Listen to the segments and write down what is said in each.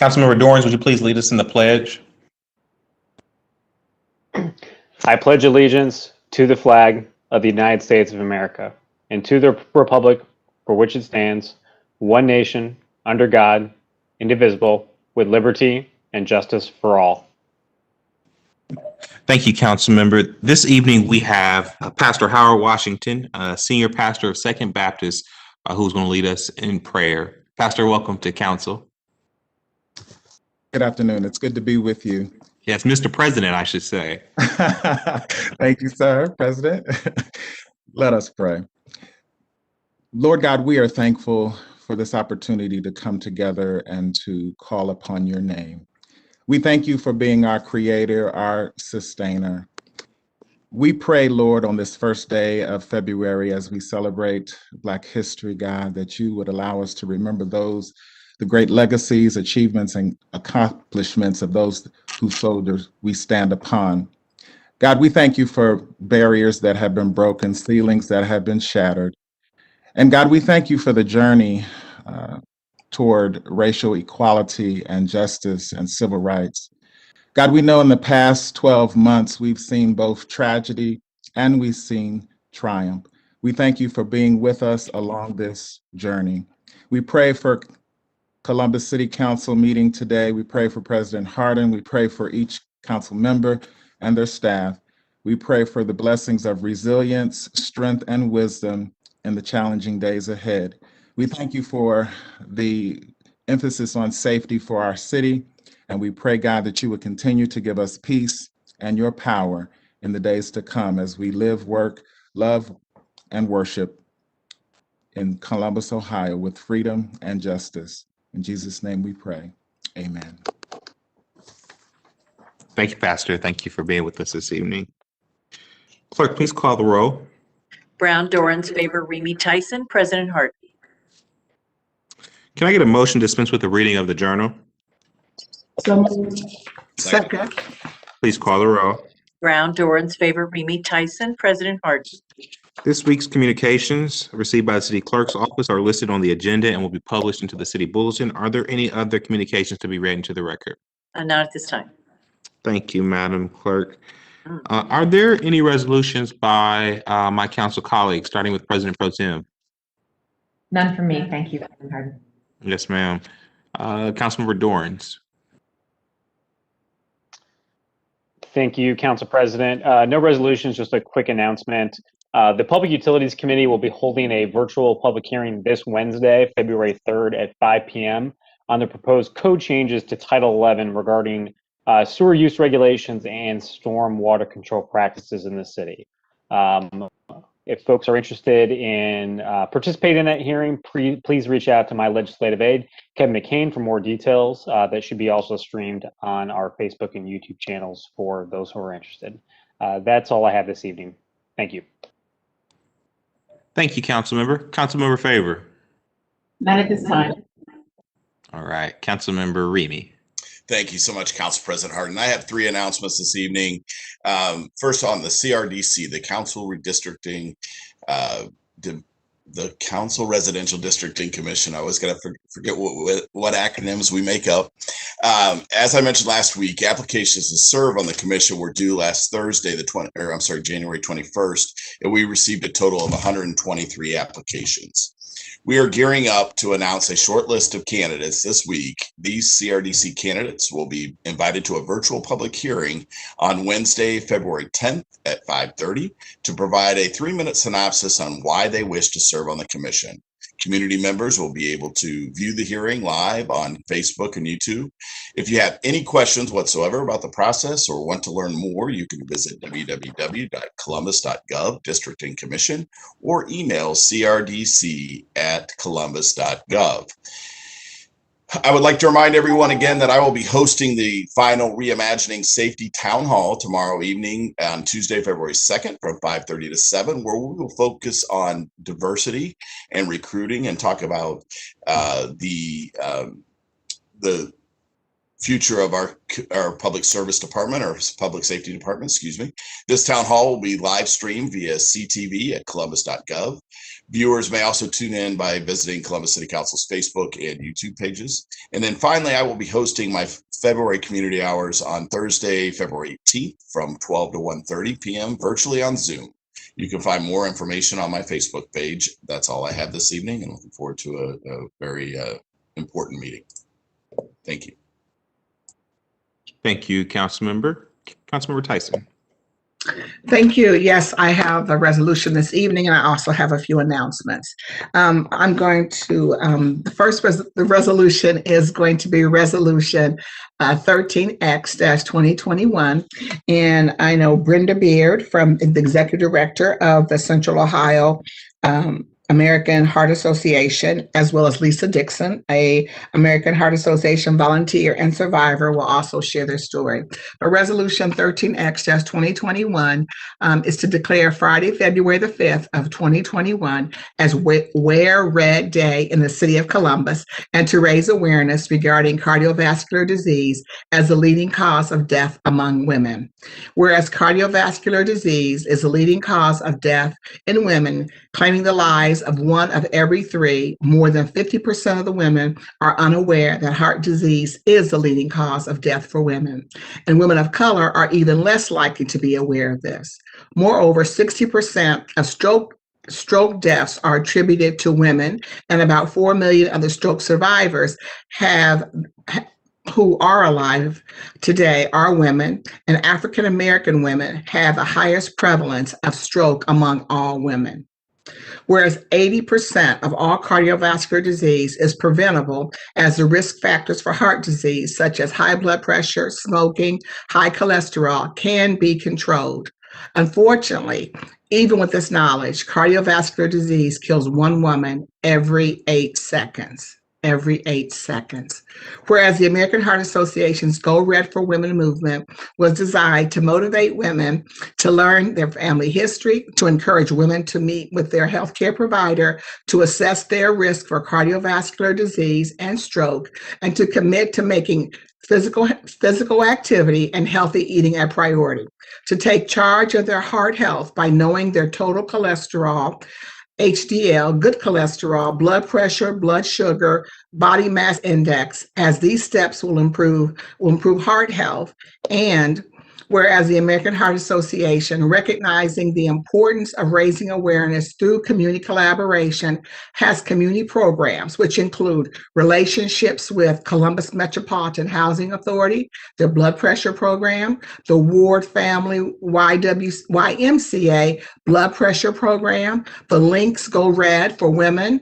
Councilmember Dorans, would you please lead us in the pledge? I pledge allegiance to the flag of the United States of America and to the republic for which it stands, one nation, under God, indivisible, with liberty and justice for all. Thank you, Councilmember. This evening we have Pastor Howard Washington, Senior Pastor of Second Baptist, who's going to lead us in prayer. Pastor, welcome to council. Good afternoon. It's good to be with you. Yes, Mr. President, I should say. Thank you, sir, President. Let us pray. Lord God, we are thankful for this opportunity to come together and to call upon your name. We thank you for being our creator, our sustainer. We pray, Lord, on this first day of February as we celebrate Black History, God, that you would allow us to remember the great legacies, achievements, and accomplishments of those whose shoulders we stand upon. God, we thank you for barriers that have been broken, ceilings that have been shattered. And God, we thank you for the journey toward racial equality and justice and civil rights. God, we know in the past 12 months, we've seen both tragedy and we've seen triumph. We thank you for being with us along this journey. We pray for Columbus City Council meeting today. We pray for President Hardin. We pray for each council member and their staff. We pray for the blessings of resilience, strength, and wisdom in the challenging days ahead. We thank you for the emphasis on safety for our city, and we pray, God, that you would continue to give us peace and your power in the days to come as we live, work, love, and worship in Columbus, Ohio, with freedom and justice. In Jesus' name we pray. Amen. Thank you, Pastor. Thank you for being with us this evening. Clerk, please call the roll. Brown, Dorans, favor, Remy Tyson, President Hart. Can I get a motion to dispense with the reading of the journal? So moved. Second. Please call the roll. Brown, Dorans, favor, Remy Tyson, President Hart. This week's communications received by the city clerk's office are listed on the agenda and will be published into the city bulletin. Are there any other communications to be read into the record? Not at this time. Thank you, Madam Clerk. Are there any resolutions by my council colleagues, starting with President Pro Tem? None for me. Thank you, President Hardin. Yes, ma'am. Councilmember Dorans. Thank you, Council President. No resolutions, just a quick announcement. The Public Utilities Committee will be holding a virtual public hearing this Wednesday, February 3rd at 5 p.m. on the proposed code changes to Title 11 regarding sewer use regulations and storm water control practices in the city. If folks are interested in participating in that hearing, please reach out to my legislative aide, Kevin McCain, for more details. That should be also streamed on our Facebook and YouTube channels for those who are interested. That's all I have this evening. Thank you. Thank you, Councilmember. Councilmember Favor. None at this time. All right, Councilmember Remy. Thank you so much, Council President Hardin. I have three announcements this evening. First, on the CRDC, the Council Redistricting, the Council Residential Districting Commission. I always got to forget what acronyms we make up. As I mentioned last week, applications to serve on the commission were due last Thursday, January 21st, and we received a total of 123 applications. We are gearing up to announce a short list of candidates this week. These CRDC candidates will be invited to a virtual public hearing on Wednesday, February 10th at 5:30 to provide a 3-minute synopsis on why they wish to serve on the commission. Community members will be able to view the hearing live on Facebook and YouTube. If you have any questions whatsoever about the process or want to learn more, you can visit www.columbus.gov, District and Commission, or email crdc@columbus.gov. I would like to remind everyone again that I will be hosting the final Reimagining Safety Town Hall tomorrow evening on Tuesday, February 2nd from 5:30 to 7, where we will focus on diversity and recruiting and talk about the future of our public service department, or public safety department, excuse me. This town hall will be live streamed via CTV at columbus.gov. Viewers may also tune in by visiting Columbus City Council's Facebook and YouTube pages. And then finally, I will be hosting my February community hours on Thursday, February 18th from 12 to 1:30 p.m. virtually on Zoom. You can find more information on my Facebook page. That's all I have this evening, and looking forward to a very important meeting. Thank you. Thank you, Councilmember. Councilmember Tyson. Thank you. Yes, I have a resolution this evening, and I also have a few announcements. I'm going to, the resolution is going to be Resolution 13X-2021. And I know Brenda Beard, from the Executive Director of the Central Ohio American Heart Association, as well as Lisa Dixon, a American Heart Association volunteer and survivor, will also share their story. But Resolution 13X-2021 is to declare Friday, February the 5th of 2021 as Wear Red Day in the city of Columbus, and to raise awareness regarding cardiovascular disease as the leading cause of death among women. Whereas cardiovascular disease is the leading cause of death in women, claiming the lives of 1 of every 3, more than 50% of the women are unaware that heart disease is the leading cause of death for women. And women of color are even less likely to be aware of this. Moreover, 60% of stroke deaths are attributed to women, and about 4 million of the stroke survivors who are alive today are women, and African American women have the highest prevalence of stroke among all women. Whereas 80% of all cardiovascular disease is preventable, as the risk factors for heart disease, such as high blood pressure, smoking, high cholesterol, can be controlled. Unfortunately, even with this knowledge, cardiovascular disease kills 1 woman every 8 seconds. Every 8 seconds. Whereas the American Heart Association's Go Red for Women movement was designed to motivate women to learn their family history, to encourage women to meet with their healthcare provider, to assess their risk for cardiovascular disease and stroke, and to commit to making physical activity and healthy eating a priority, to take charge of their heart health by knowing their total cholesterol, HDL, good cholesterol, blood pressure, blood sugar, body mass index, as these steps will improve heart health. And whereas the American Heart Association, recognizing the importance of raising awareness through community collaboration, has community programs which include relationships with Columbus Metropolitan Housing Authority, their blood pressure program, the Ward Family YMCA blood pressure program, the Links Go Red for women's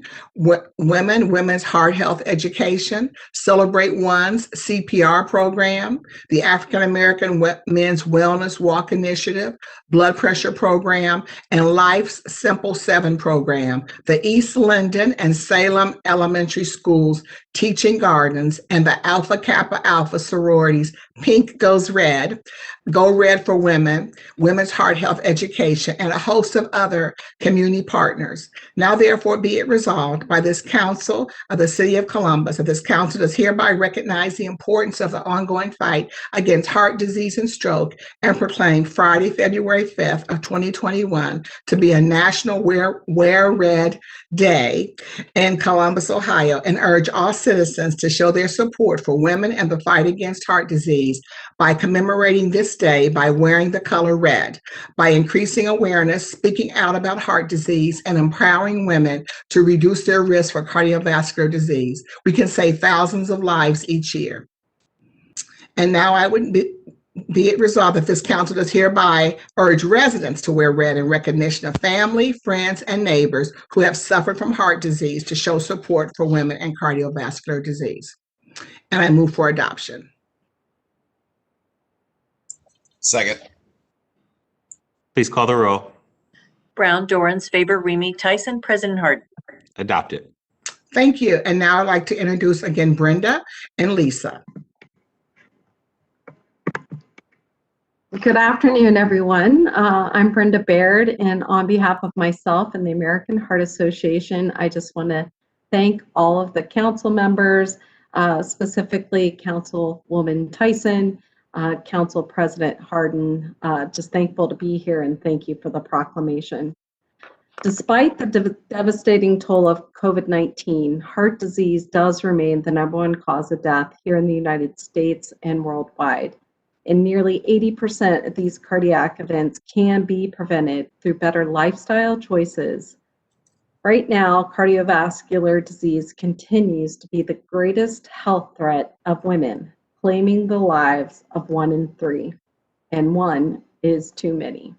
heart health education, Celebrate One's CPR program, the African American Men's Wellness Walk Initiative, blood pressure program, and Life's Simple 7 program, the East Linden and Salem Elementary Schools Teaching Gardens, and the Alpha Kappa Alpha sororities Pink Goes Red, Go Red for Women, Women's Heart Health Education, and a host of other community partners. Now, therefore, be it resolved by this council of the City of Columbus that this council does hereby recognize the importance of the ongoing fight against heart disease and stroke, and proclaim Friday, February 5th of 2021 to be a National Wear Red Day in Columbus, Ohio, and urge all citizens to show their support for women and the fight against heart disease by commemorating this day by wearing the color red, by increasing awareness, speaking out about heart disease, and empowering women to reduce their risk for cardiovascular disease. We can save thousands of lives each year. And now I would be it resolved that this council does hereby urge residents to wear red in recognition of family, friends, and neighbors who have suffered from heart disease, to show support for women and cardiovascular disease. And I move for adoption. Second. Please call the roll. Brown, Dorans, Faber, Remy, Tyson, President Harden. Adopted. Thank you. And now I'd like to introduce again Brenda and Lisa. Good afternoon, everyone. I'm Brenda Baird, and on behalf of myself and the American Heart Association, I just want to thank all of the council members, specifically Councilwoman Tyson, Council President Harden. Just thankful to be here, and thank you for the proclamation. Despite the devastating toll of COVID-19, heart disease does remain the #1 cause of death here in the United States and worldwide. And nearly 80% of these cardiac events can be prevented through better lifestyle choices. Right now, cardiovascular disease continues to be the greatest health threat of women, claiming the lives of 1 in 3, and 1 is too many.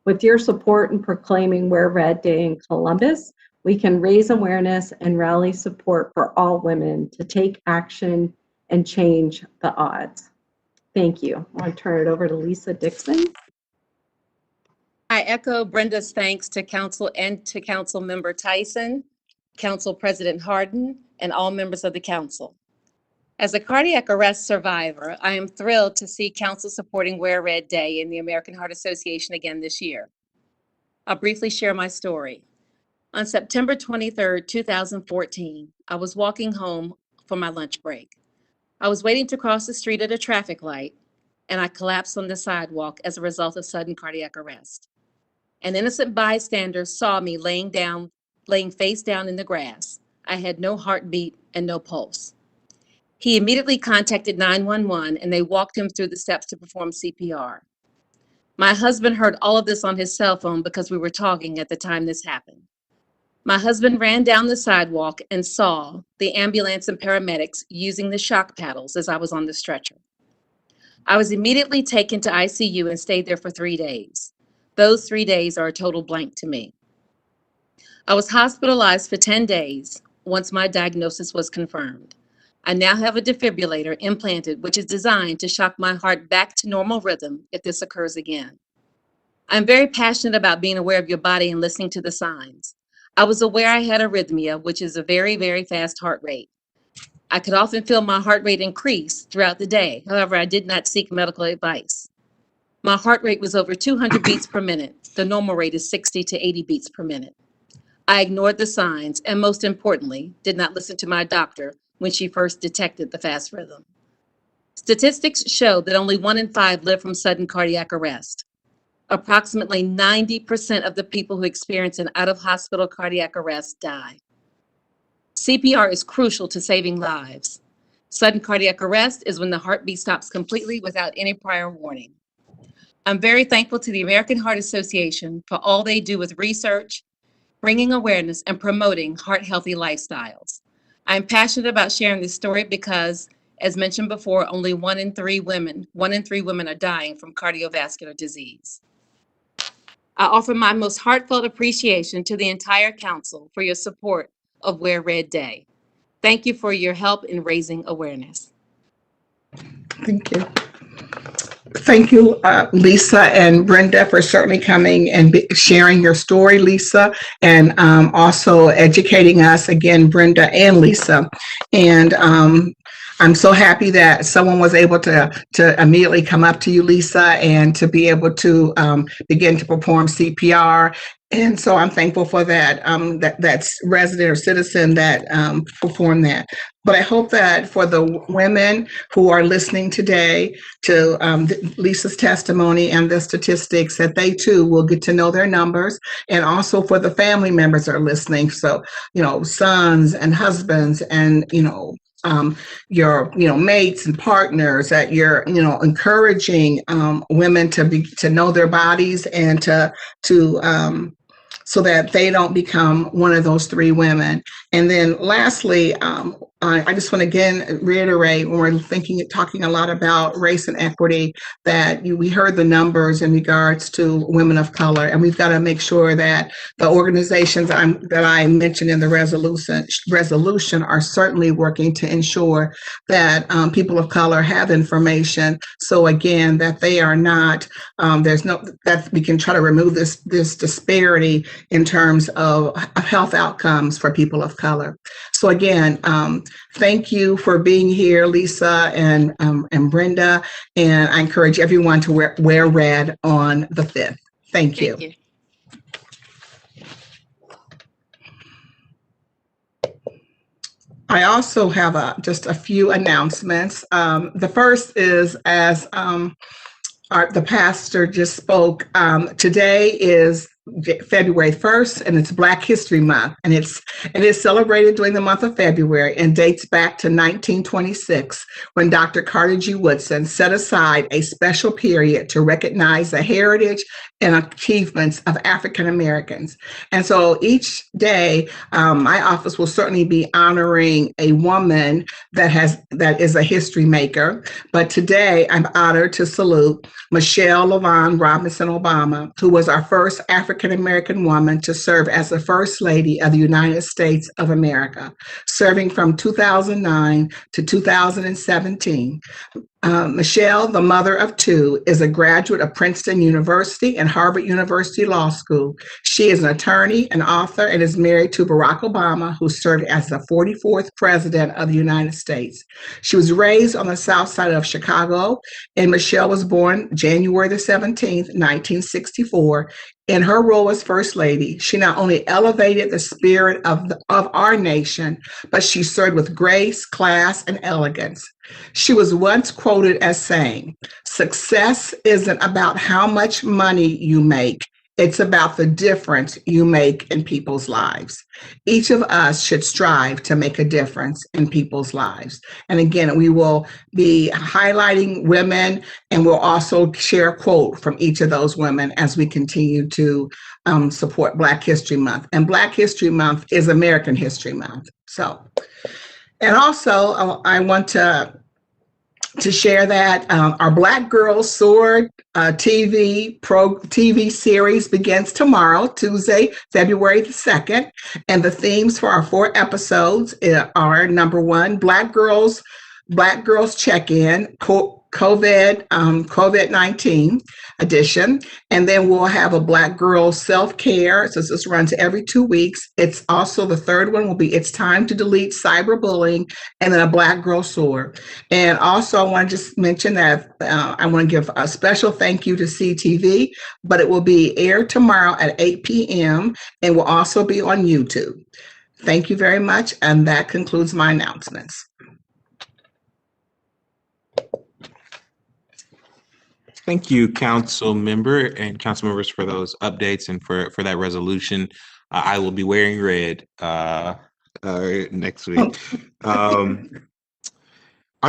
With your support in proclaiming Wear Red Day in Columbus, we can raise awareness and rally support for all women to take action and change the odds. Thank you. I want to turn it over to Lisa Dixon. I echo Brenda's thanks to Council and to Council Member Tyson, Council President Harden, and all members of the Council. As a cardiac arrest survivor, I am thrilled to see Council supporting Wear Red Day in the American Heart Association again this year. I'll briefly share my story. On September 23, 2014, I was walking home for my lunch break. I was waiting to cross the street at a traffic light, and I collapsed on the sidewalk as a result of sudden cardiac arrest. An innocent bystander saw me laying face down in the grass. I had no heartbeat and no pulse. He immediately contacted 911 and they walked him through the steps to perform CPR. My husband heard all of this on his cell phone because we were talking at the time this happened. My husband ran down the sidewalk and saw the ambulance and paramedics using the shock paddles as I was on the stretcher. I was immediately taken to ICU and stayed there for 3 days. Those 3 days are a total blank to me. I was hospitalized for 10 days once my diagnosis was confirmed. I now have a defibrillator implanted, which is designed to shock my heart back to normal rhythm if this occurs again. I'm very passionate about being aware of your body and listening to the signs. I was aware I had arrhythmia, which is a very, very fast heart rate. I could often feel my heart rate increase throughout the day. However, I did not seek medical advice. My heart rate was over 200 beats per minute. The normal rate is 60 to 80 beats per minute. I ignored the signs and, most importantly, did not listen to my doctor when she first detected the fast rhythm. Statistics show that only 1 in 5 live from sudden cardiac arrest. Approximately 90% of the people who experience an out-of-hospital cardiac arrest die. CPR is crucial to saving lives. Sudden cardiac arrest is when the heartbeat stops completely without any prior warning. I'm very thankful to the American Heart Association for all they do with research, bringing awareness, and promoting heart-healthy lifestyles. I'm passionate about sharing this story because, as mentioned before, only 1 in 3 women are dying from cardiovascular disease. I offer my most heartfelt appreciation to the entire council for your support of Wear Red Day. Thank you for your help in raising awareness. Thank you. Thank you, Lisa and Brenda, for certainly coming and sharing your story, Lisa, and also educating us again, Brenda and Lisa. And I'm so happy that someone was able to immediately come up to you, Lisa, and to be able to begin to perform CPR. And so I'm thankful for that, that's resident or citizen that performed that. But I hope that for the women who are listening today to Lisa's testimony and the statistics, that they too will get to know their numbers, and also for the family members that are listening. So, sons and husbands and, your mates and partners, that you're encouraging women to know their bodies and to so that they don't become one of those 3 women. And then lastly, I just want to again reiterate, when we're talking a lot about race and equity, that we heard the numbers in regards to women of color, and we've got to make sure that the organizations that I mentioned in the resolution are certainly working to ensure that people of color have information. So again, that they are not, that we can try to remove this disparity in terms of health outcomes for people of color. So again, thank you for being here, Lisa and Brenda, and I encourage everyone to wear red on the 5th. Thank you. Thank you. I also have just a few announcements. The first is, as the pastor just spoke, today is February 1st, and it's Black History Month, and it is celebrated during the month of February and dates back to 1926 when Dr. Carter G. Woodson set aside a special period to recognize the heritage and achievements of African Americans. And so each day, my office will certainly be honoring a woman that is a history maker. But today, I'm honored to salute Michelle LaVaughn Robinson Obama, who was our first African American woman to serve as the First Lady of the United States of America, serving from 2009 to 2017. Michelle, the mother of two, is a graduate of Princeton University and Harvard University Law School. She is an attorney, an author, and is married to Barack Obama, who served as the 44th President of the United States. She was raised on the south side of Chicago, and Michelle was born January the 17th, 1964. In her role as First Lady, she not only elevated the spirit of our nation, but she served with grace, class, and elegance. She was once quoted as saying, "Success isn't about how much money you make. It's about the difference you make in people's lives." Each of us should strive to make a difference in people's lives. And again, we will be highlighting women, and we'll also share a quote from each of those women as we continue to support Black History Month. And Black History Month is American History Month. So, and also I want to share that our Black Girls Soar TV series begins tomorrow, Tuesday, February the 2nd. And the themes for our 4 episodes are, number 1, Black Girls Check-In, COVID-19 edition. And then we'll have a Black Girls Self-Care. So this runs every 2 weeks. It's also, the third one will be It's Time to Delete Cyberbullying, and then a Black Girl Soar. And also I want to just mention that I want to give a special thank you to CTV, but it will be aired tomorrow at 8 p.m. and will also be on YouTube. Thank you very much. And that concludes my announcements. Thank you, council member and council members, for those updates and for that resolution. I will be wearing red next week. Are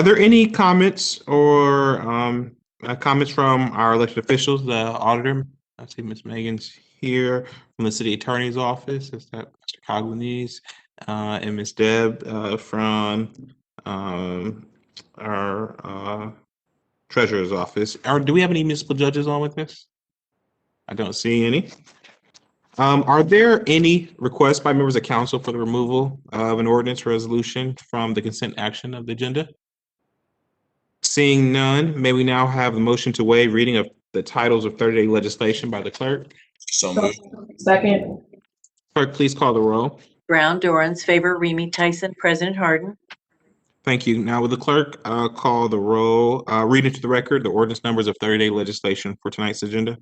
there any comments or comments from our elected officials, the auditor? I see Ms. Megan's here from the city attorney's office. Is that Mr. Coglanese? And Ms. Deb from our treasurer's office. Do we have any municipal judges on with us? I don't see any. Are there any requests by members of council for the removal of an ordinance resolution from the consent action of the agenda? Seeing none, may we now have the motion to waive reading of the titles of 30-day legislation by the clerk? So moved. Second. Clerk, please call the roll. Brown, Dorans, favor, Remy Tyson, President Harden. Thank you. Now, will the clerk call the roll, read into the record the ordinance numbers of 30-day legislation for tonight's agenda?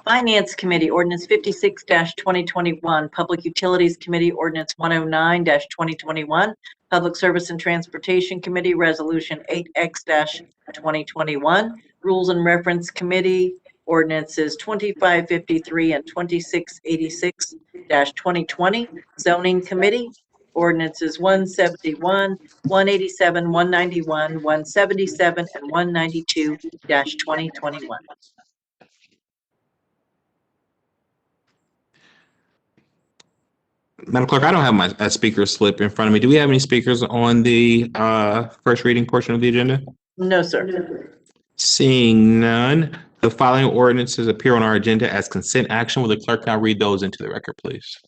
Finance Committee, Ordinance 56-2021. Public Utilities Committee, Ordinance 109-2021. Public Service and Transportation Committee, Resolution 8X-2021. Rules and Reference Committee, Ordinances 2553 and 2686-2020. Zoning Committee, Ordinances 171, 187, 191, 177, and 192-2021. Madam Clerk, I don't have my speaker slip in front of me. Do we have any speakers on the first reading portion of the agenda? No, sir. Seeing none, the following ordinances appear on our agenda as consent action. Will the clerk now read those into the record, please?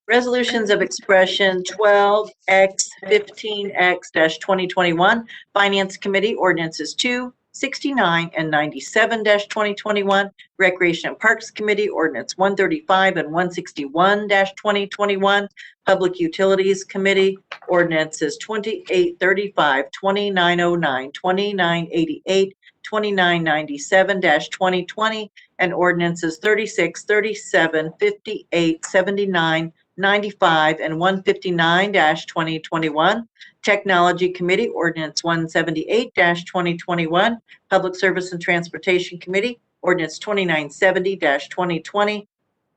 Resolutions of expression 12X, 15X-2021. Finance Committee, Ordinances 2, 69, and 97-2021. Recreation and Parks Committee, Ordinance 135 and 161-2021. Public Utilities Committee, Ordinances 2835, 2909, 2988, 2997-2020, and Ordinances 36, 37, 58, 79, 95, and 159-2021. Technology Committee, Ordinance 178-2021. Public Service and Transportation Committee, Ordinance 2970-2020.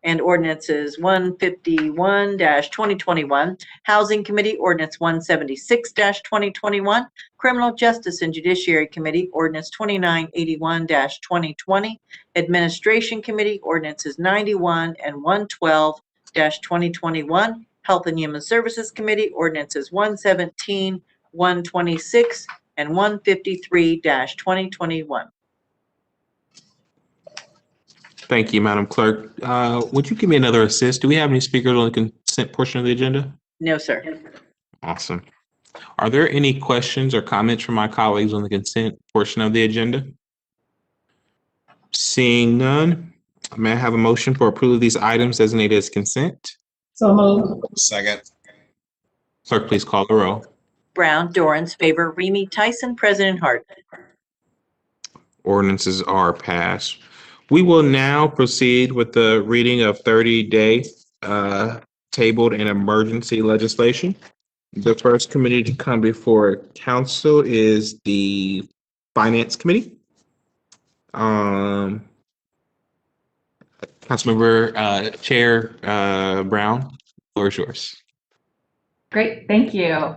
and ordinances 151-2021. Housing Committee, ordinance 176-2021. Criminal Justice and Judiciary Committee, ordinance 2981-2020. Administration Committee, ordinances 91 and 112-2021. Health and Human Services Committee, ordinances 117, 126, and 153-2021. Thank you, Madam Clerk. Would you give me another assist? Do we have any speakers on the consent portion of the agenda? No, sir. Awesome. Are there any questions or comments from my colleagues on the consent portion of the agenda? Seeing none, may I have a motion for approval of these items designated as consent? So moved. Second. Clerk, please call the roll. Brown, Dorans, favor, Remy, Tyson, President Harden. Ordinances are passed. We will now proceed with the reading of 30-day tabled and emergency legislation. The first committee to come before council is the Finance Committee. Councilmember Chair Brown, the floor is yours. Great, thank you.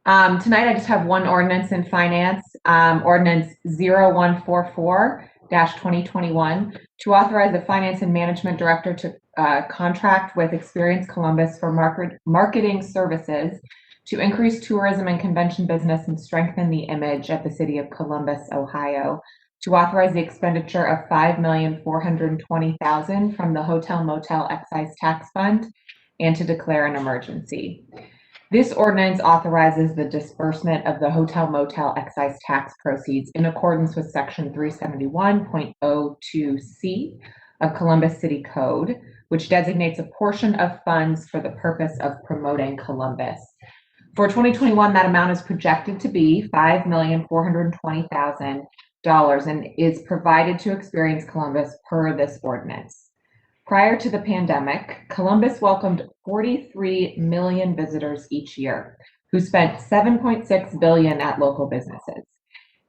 Tonight I just have one ordinance in finance, ordinance 0144-2021, to authorize the Finance and Management Director to contract with Experience Columbus for marketing services to increase tourism and convention business and strengthen the image of the city of Columbus, Ohio, to authorize the expenditure of $5,420,000 from the Hotel Motel Excise Tax Fund and to declare an emergency. This ordinance authorizes the disbursement of the Hotel Motel Excise Tax proceeds in accordance with Section 371.02C of Columbus City Code, which designates a portion of funds for the purpose of promoting Columbus. For 2021, that amount is projected to be $5,420,000 and is provided to Experience Columbus per this ordinance. Prior to the pandemic, Columbus welcomed 43 million visitors each year, who spent $7.6 billion at local businesses.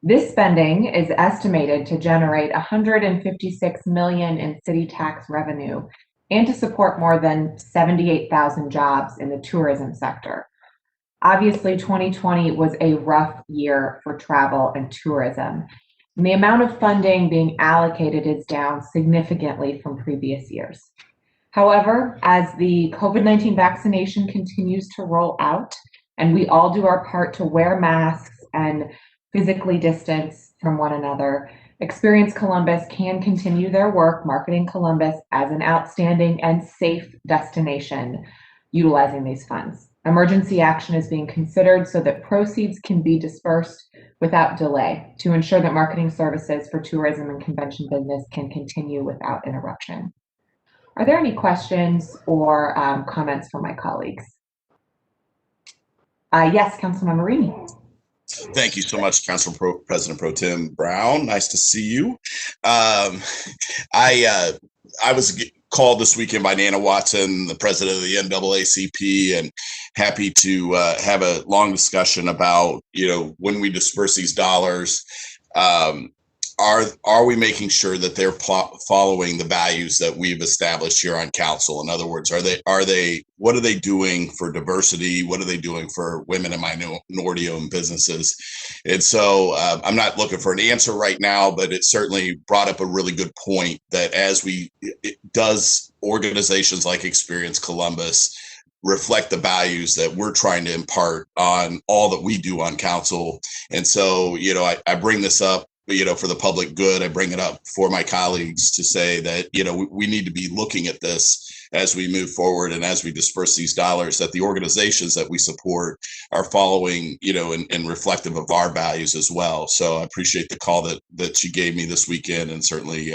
This spending is estimated to generate $156 million in city tax revenue and to support more than 78,000 jobs in the tourism sector. Obviously, 2020 was a rough year for travel and tourism. And the amount of funding being allocated is down significantly from previous years. However, as the COVID-19 vaccination continues to roll out and we all do our part to wear masks and physically distance from one another, Experience Columbus can continue their work marketing Columbus as an outstanding and safe destination utilizing these funds. Emergency action is being considered so that proceeds can be dispersed without delay to ensure that marketing services for tourism and convention business can continue without interruption. Are there any questions or comments from my colleagues? Yes, Councilmember Remy. Thank you so much, President Pro Tem Brown. Nice to see you. I was called this weekend by Nana Watson, the president of the NAACP, and happy to have a long discussion about, when we disperse these dollars, are we making sure that they're following the values that we've established here on council? In other words, what are they doing for diversity? What are they doing for women and minority-owned businesses? And so I'm not looking for an answer right now, but it certainly brought up a really good point that does organizations like Experience Columbus reflect the values that we're trying to impart on all that we do on council. And so, I bring this up, for the public good. I bring it up for my colleagues to say that, we need to be looking at this as we move forward and as we disperse these dollars, that the organizations that we support are following, and reflective of our values as well. So I appreciate the call that you gave me this weekend, and certainly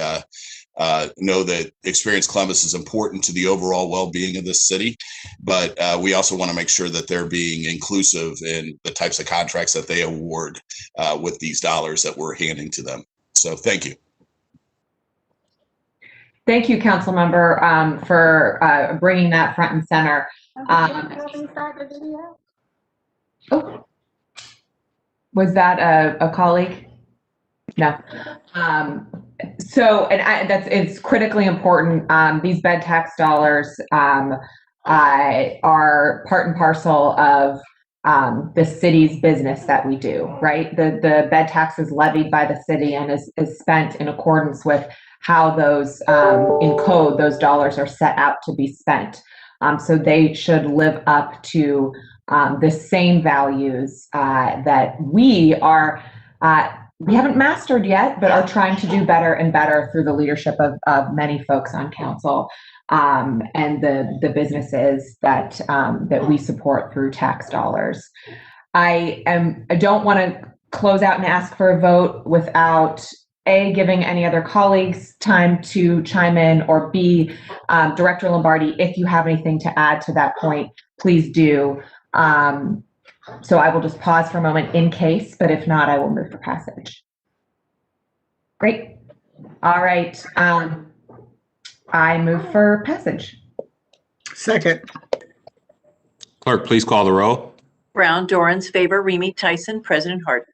know that Experience Columbus is important to the overall well-being of this city, but we also want to make sure that they're being inclusive in the types of contracts that they award with these dollars that we're handing to them. So thank you. Thank you, Councilmember, for bringing that front and center. Was that a colleague? No. It's critically important. These bed tax dollars are part and parcel of the city's business that we do, right? The bed tax is levied by the city and is spent in accordance with how those in code, those dollars are set out to be spent. So they should live up to the same values that we haven't mastered yet, but are trying to do better and better through the leadership of many folks on council and the businesses that we support through tax dollars. I don't want to close out and ask for a vote without giving any other colleagues time to chime in, or B, Director Lombardi, if you have anything to add to that point, please do. So I will just pause for a moment in case, but if not, I will move for passage. Great. All right. I move for passage. Second. Clerk, please call the roll. Brown, Dorans, favor, Remy, Tyson, President Harden.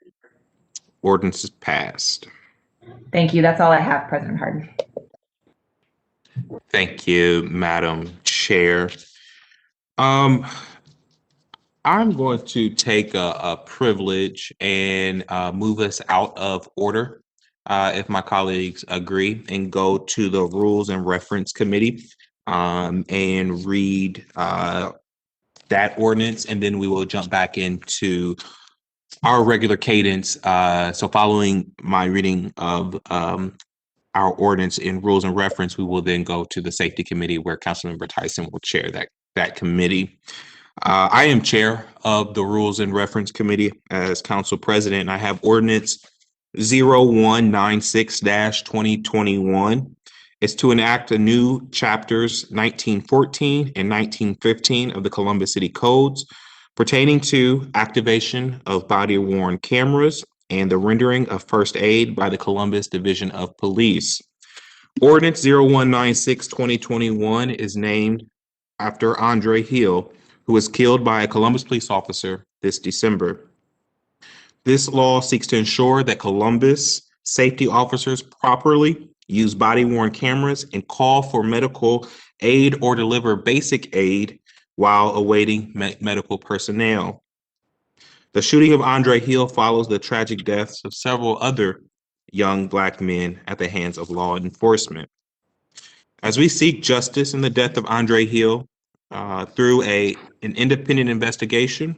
Ordinance is passed. Thank you. That's all I have, President Harden. Thank you, Madam Chair. I'm going to take a privilege and move us out of order, if my colleagues agree, and go to the Rules and Reference Committee and read that ordinance, and then we will jump back into our regular cadence. So following my reading of our ordinance in Rules and Reference, we will then go to the Safety Committee, where Councilmember Tyson will chair that committee. I am chair of the Rules and Reference Committee as council president, and I have ordinance 0196-2021. It's to enact a new chapters 1914 and 1915 of the Columbus City Codes pertaining to activation of body-worn cameras and the rendering of first aid by the Columbus Division of Police. Ordinance 0196-2021 is named after Andre Hill, who was killed by a Columbus police officer this December. This law seeks to ensure that Columbus safety officers properly use body-worn cameras and call for medical aid or deliver basic aid while awaiting medical personnel. The shooting of Andre Hill follows the tragic deaths of several other young Black men at the hands of law enforcement. As we seek justice in the death of Andre Hill through an independent investigation,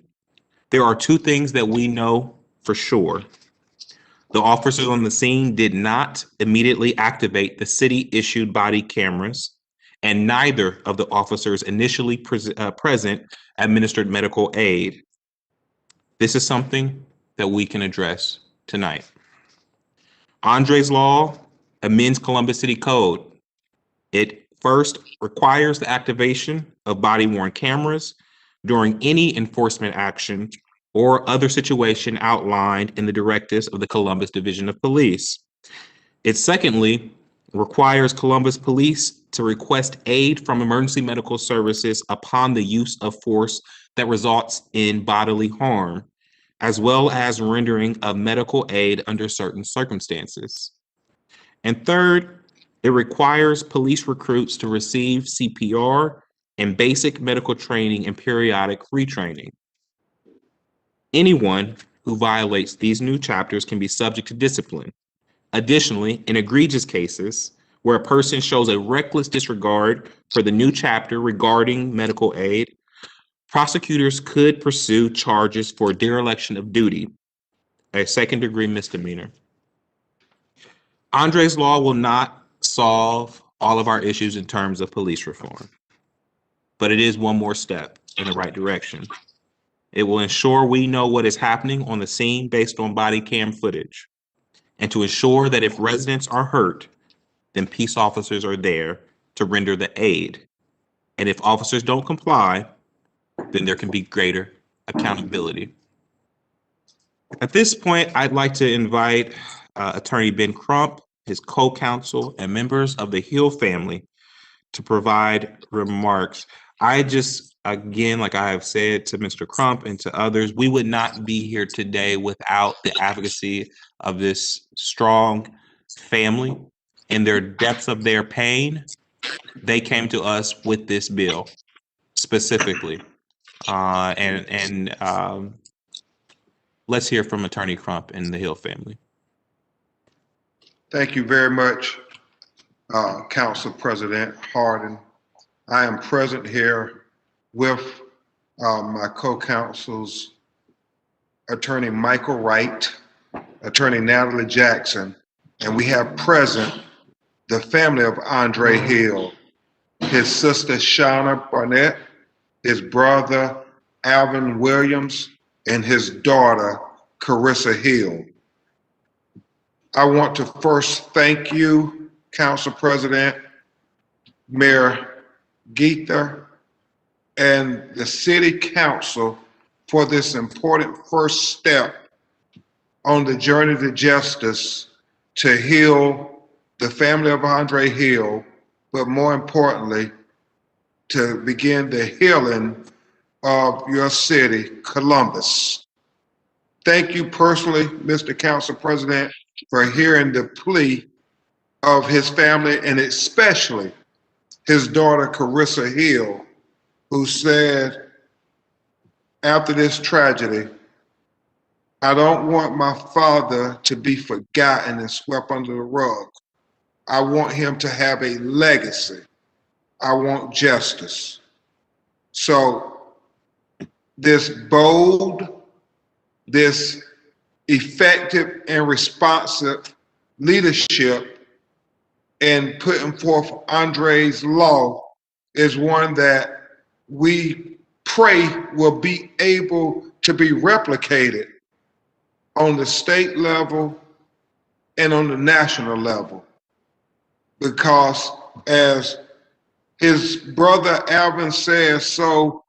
there are two things that we know for sure. The officers on the scene did not immediately activate the city-issued body cameras, and neither of the officers initially present administered medical aid. This is something that we can address tonight. Andre's Law amends Columbus City Code. It first requires the activation of body-worn cameras during any enforcement action or other situation outlined in the directives of the Columbus Division of Police. It secondly requires Columbus Police to request aid from emergency medical services upon the use of force that results in bodily harm, as well as rendering of medical aid under certain circumstances. And third, it requires police recruits to receive CPR and basic medical training and periodic retraining. Anyone who violates these new chapters can be subject to discipline. Additionally, in egregious cases where a person shows a reckless disregard for the new chapter regarding medical aid, prosecutors could pursue charges for dereliction of duty, a second-degree misdemeanor. Andre's Law will not solve all of our issues in terms of police reform, but it is one more step in the right direction. It will ensure we know what is happening on the scene based on body cam footage, and to ensure that if residents are hurt, then peace officers are there to render the aid. And if officers don't comply, then there can be greater accountability. At this point, I'd like to invite Attorney Ben Crump, his co-counsel, and members of the Hill family to provide remarks. I just, again, like I have said to Mr. Crump and to others, we would not be here today without the advocacy of this strong family in their depths of their pain, they came to us with this bill specifically. Let's hear from Attorney Crump and the Hill family. Thank you very much, Council President Harden. I am present here with my co-counsels, Attorney Michael Wright, Attorney Natalie Jackson, and we have present the family of Andre Hill, his sister Shauna Barnett, his brother Alvin Williams, and his daughter Carissa Hill. I want to first thank you, Council President, Mayor Geether, and the City Council for this important first step on the journey to justice to heal the family of Andre Hill, but more importantly, to begin the healing of your city, Columbus. Thank you personally, Mr. Council President, for hearing the plea of his family and especially his daughter, Carissa Hill, who said after this tragedy, I don't want my father to be forgotten and swept under the rug. I want him to have a legacy. I want justice. So this bold, this effective and responsive leadership in putting forth Andre's law is one that we pray will be able to be replicated on the state level and on the national level. Because as his brother Alvin says so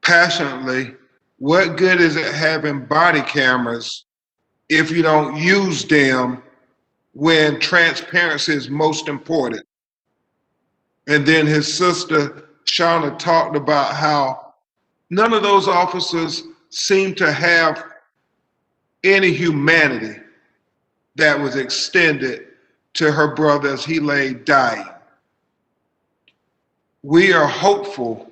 passionately, what good is it having body cameras if you don't use them when transparency is most important? And then his sister Shauna talked about how none of those officers seemed to have any humanity that was extended to her brother as he lay dying. We are hopeful,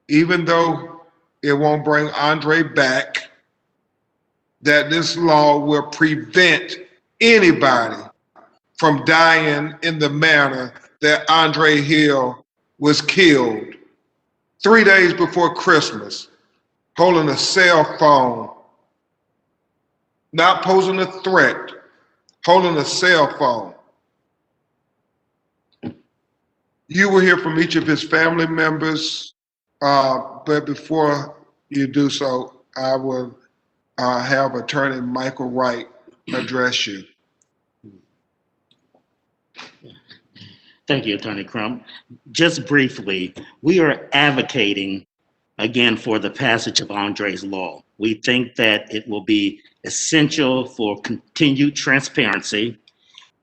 even though it won't bring Andre back, that this law will prevent anybody from dying in the manner that Andre Hill was killed 3 days before Christmas, holding a cell phone, not posing a threat, holding a cell phone. You will hear from each of his family members, but before you do so, I will have Attorney Michael Wright address you. Thank you, Attorney Crump. Just briefly, we are advocating again for the passage of Andre's law. We think that it will be essential for continued transparency,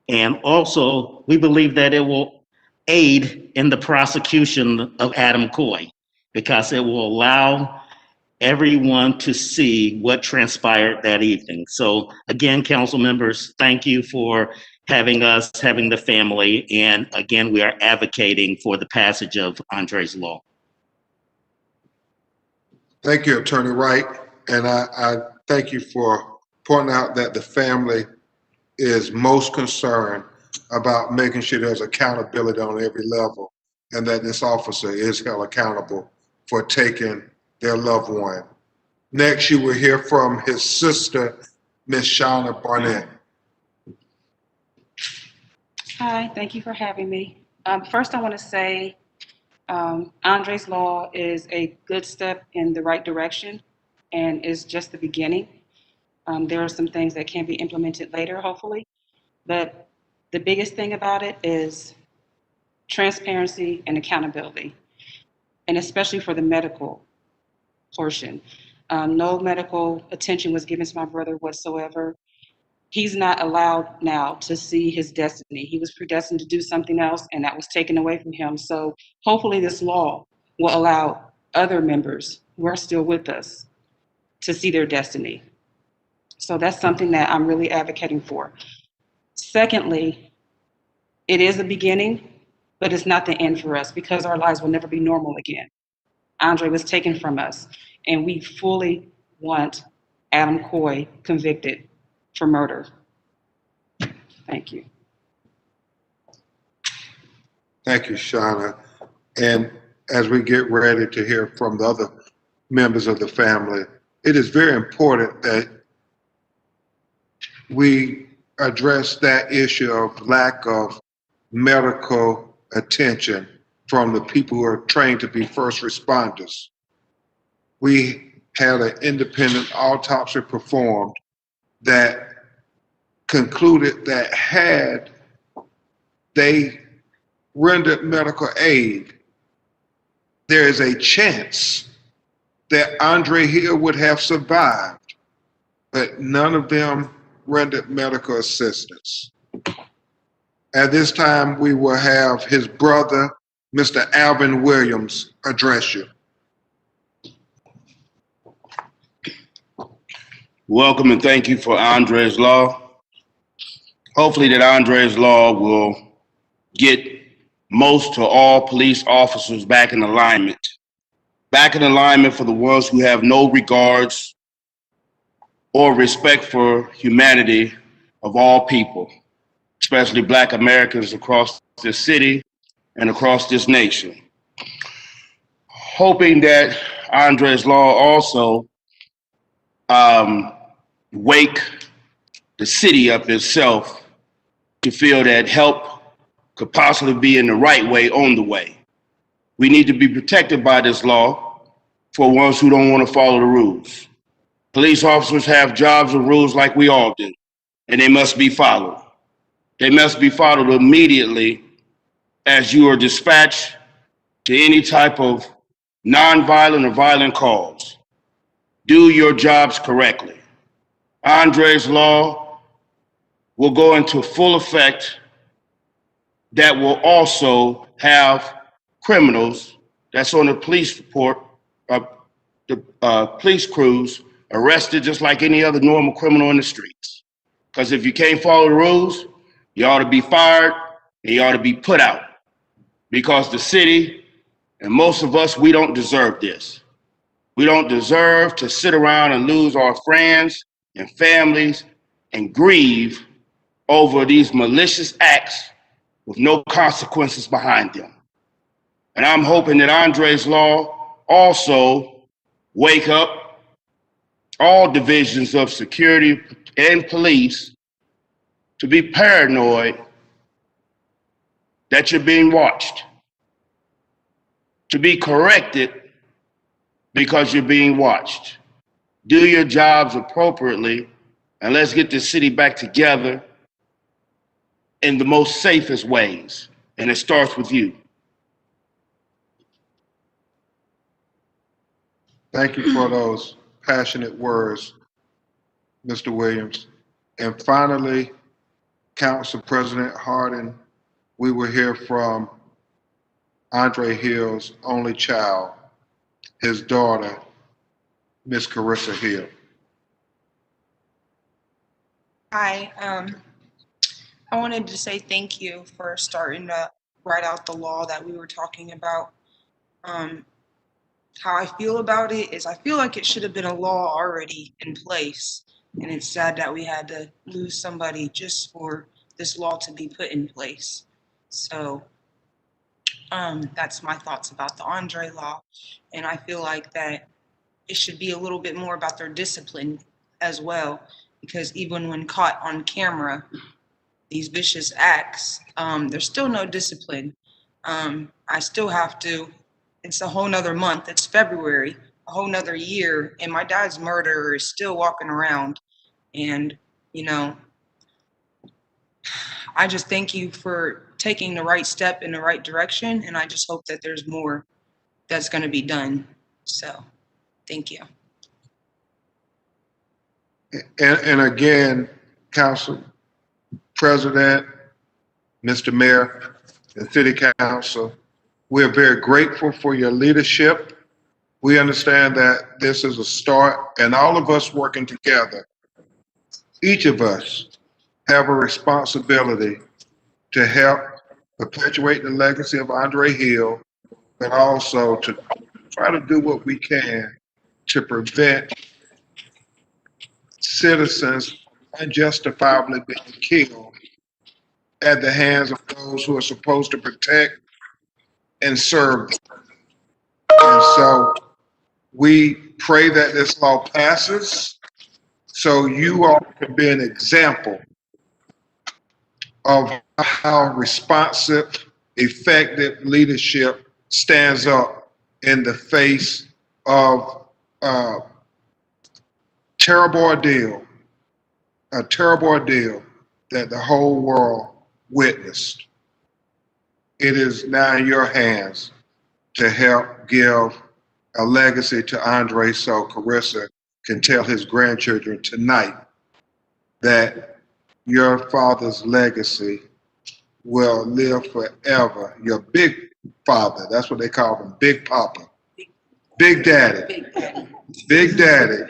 and also we believe that it will aid in the prosecution of Adam Coy, because it will allow everyone to see what transpired that evening. So again, council members, thank you for having us, having the family, and again, we are advocating for the passage of Andre's law. Thank you, Attorney Wright, and I thank you for pointing out that the family is most concerned about making sure there's accountability on every level and that this officer is held accountable for taking their loved one. Next, you will hear from his sister, Miss Shauna Barnett. Hi, thank you for having me. First, I want to say Andre's law is a good step in the right direction and is just the beginning. There are some things that can be implemented later, hopefully, but the biggest thing about it is transparency and accountability, and especially for the medical portion. No medical attention was given to my brother whatsoever. He's not allowed now to see his destiny. He was predestined to do something else, and that was taken away from him. So hopefully this law will allow other members who are still with us to see their destiny. So that's something that I'm really advocating for. Secondly, It is a beginning, but it's not the end for us because our lives will never be normal again. Andre was taken from us, and we fully want Adam Coy convicted for murder. Thank you. Thank you, Shauna. And as we get ready to hear from the other members of the family, it is very important that we address that issue of lack of medical attention from the people who are trained to be first responders. We had an independent autopsy performed that concluded that had they rendered medical aid, there is a chance that Andre Hill would have survived, but none of them rendered medical assistance. At this time, we will have his brother, Mr. Alvin Williams, address you. Welcome and thank you for Andre's Law. Hopefully that Andre's Law will get most to all police officers back in alignment. Back in alignment for the ones who have no regards or respect for humanity of all people, especially Black Americans across this city and across this nation. Hoping that Andre's Law also wake the city up itself to feel that help could possibly be in the right way on the way. We need to be protected by this law for ones who don't want to follow the rules. Police officers have jobs and rules like we all do, and they must be followed. They must be followed immediately as you are dispatched to any type of nonviolent or violent cause. Do your jobs correctly. Andre's Law will go into full effect that will also have criminals that's on the police report, police crews arrested just like any other normal criminal in the streets. Because if you can't follow the rules, you ought to be fired and you ought to be put out. Because the city and most of us, we don't deserve this. We don't deserve to sit around and lose our friends and families and grieve over these malicious acts with no consequences behind them. And I'm hoping that Andre's Law also wake up all divisions of security and police to be paranoid that you're being watched, to be corrected because you're being watched. Do your jobs appropriately, and let's get this city back together in the most safest ways. And it starts with you. Thank you for those passionate words, Mr. Williams. And finally, Council President Hardin, we will hear from Andre Hill's only child, his daughter, Miss Carissa Hill. Hi, I wanted to say thank you for starting to write out the law that we were talking about. How I feel about it is I feel like it should have been a law already in place. And it's sad that we had to lose somebody just for this law to be put in place. So that's my thoughts about the Andre Law. And I feel like that it should be a little bit more about their discipline as well, because even when caught on camera, these vicious acts, there's still no discipline. I still have to, it's a whole nother month, it's February, a whole nother year, and my dad's murderer is still walking around. And, you know, I just thank you for taking the right step in the right direction, and I just hope that there's more that's going to be done. So, thank you. And again, Council President, Mr. Mayor, and City Council, we're very grateful for your leadership. We understand that this is a start, and all of us working together, each of us have a responsibility to help perpetuate the legacy of Andre Hill, but also to try to do what we can to prevent citizens unjustifiably being killed at the hands of those who are supposed to protect and serve them. And so we pray that this law passes so you all can be an example of how responsive, effective leadership stands up in the face of a terrible ordeal that the whole world witnessed. It is now in your hands to help give a legacy to Andre so Carissa can tell his grandchildren tonight that your father's legacy will live forever. Your big father, that's what they call him, Big Papa, Big Daddy, Big Daddy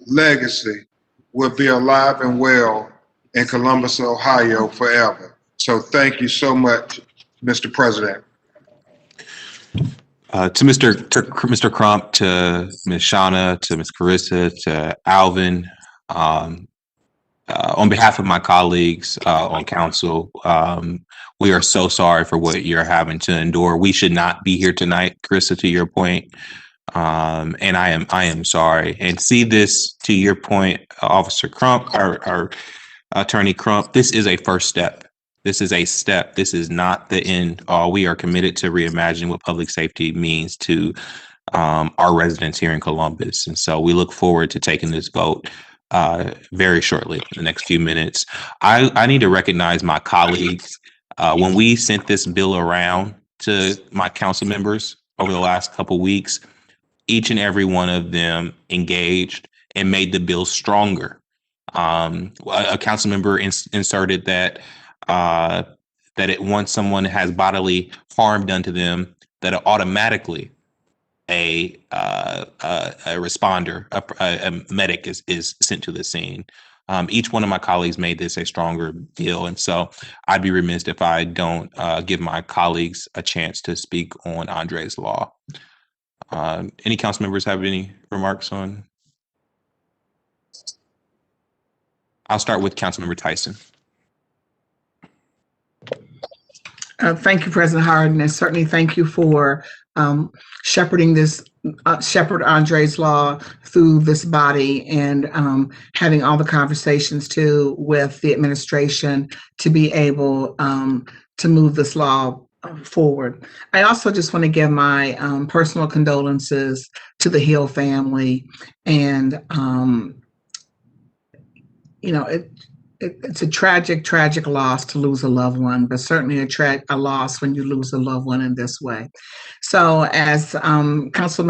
legacy will be alive and well in Columbus, Ohio forever. So thank you so much, Mr. President. To Mr. Crump, to Ms. Shauna, to Ms. Carissa, to Alvin, on behalf of my colleagues on council, we are so sorry for what you're having to endure. We should not be here tonight, Carissa, to your point. And I am sorry. And see this, to your point, Officer Crump, or Attorney Crump, this is a first step. This is a step. This is not the end all. We are committed to reimagine what public safety means to our residents here in Columbus. And so we look forward to taking this vote very shortly, in the next few minutes. I need to recognize my colleagues. When we sent this bill around to my council members over the last couple weeks, each and every one of them engaged and made the bill stronger. A council member inserted that once someone has bodily harm done to them, that it automatically a responder, a medic is sent to the scene. Each one of my colleagues made this a stronger deal, and so I'd be remiss if I don't give my colleagues a chance to speak on Andre's law. Any council members have any remarks on? I'll start with Councilmember Tyson. Thank you, President Harden, and certainly thank you for shepherding this, shepherd Andre's law through this body and having all the conversations too with the administration to be able to move this law forward. I also just want to give my personal condolences to the Hill family, and it's a tragic loss to lose a loved one, but certainly a loss when you lose a loved one in this way. So as Council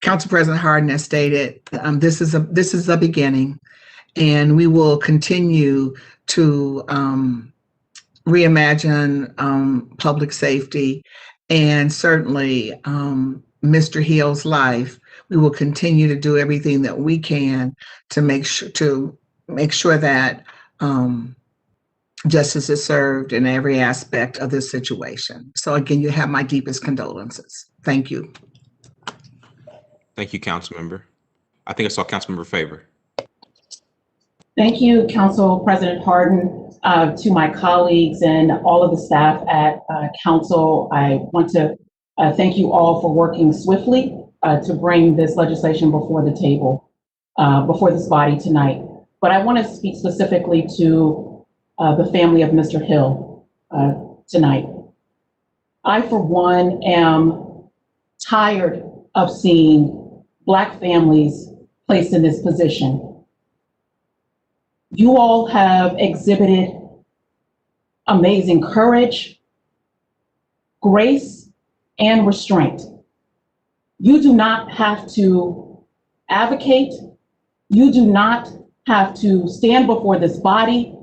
President Harden has stated, this is a beginning, and we will continue to reimagine public safety, and certainly Mr. Hill's life. We will continue to do everything that we can to make sure that justice is served in every aspect of this situation. So again, you have my deepest condolences. Thank you. Thank you, Councilmember. I think I saw Councilmember Favor. Thank you, Council President Harden. To my colleagues and all of the staff at Council, I want to thank you all for working swiftly to bring this legislation before the table, before this body tonight. But I want to speak specifically to the family of Mr. Hill tonight. I, for one, am tired of seeing Black families placed in this position. You all have exhibited amazing courage, grace, and restraint. You do not have to advocate. You do not have to stand before this body.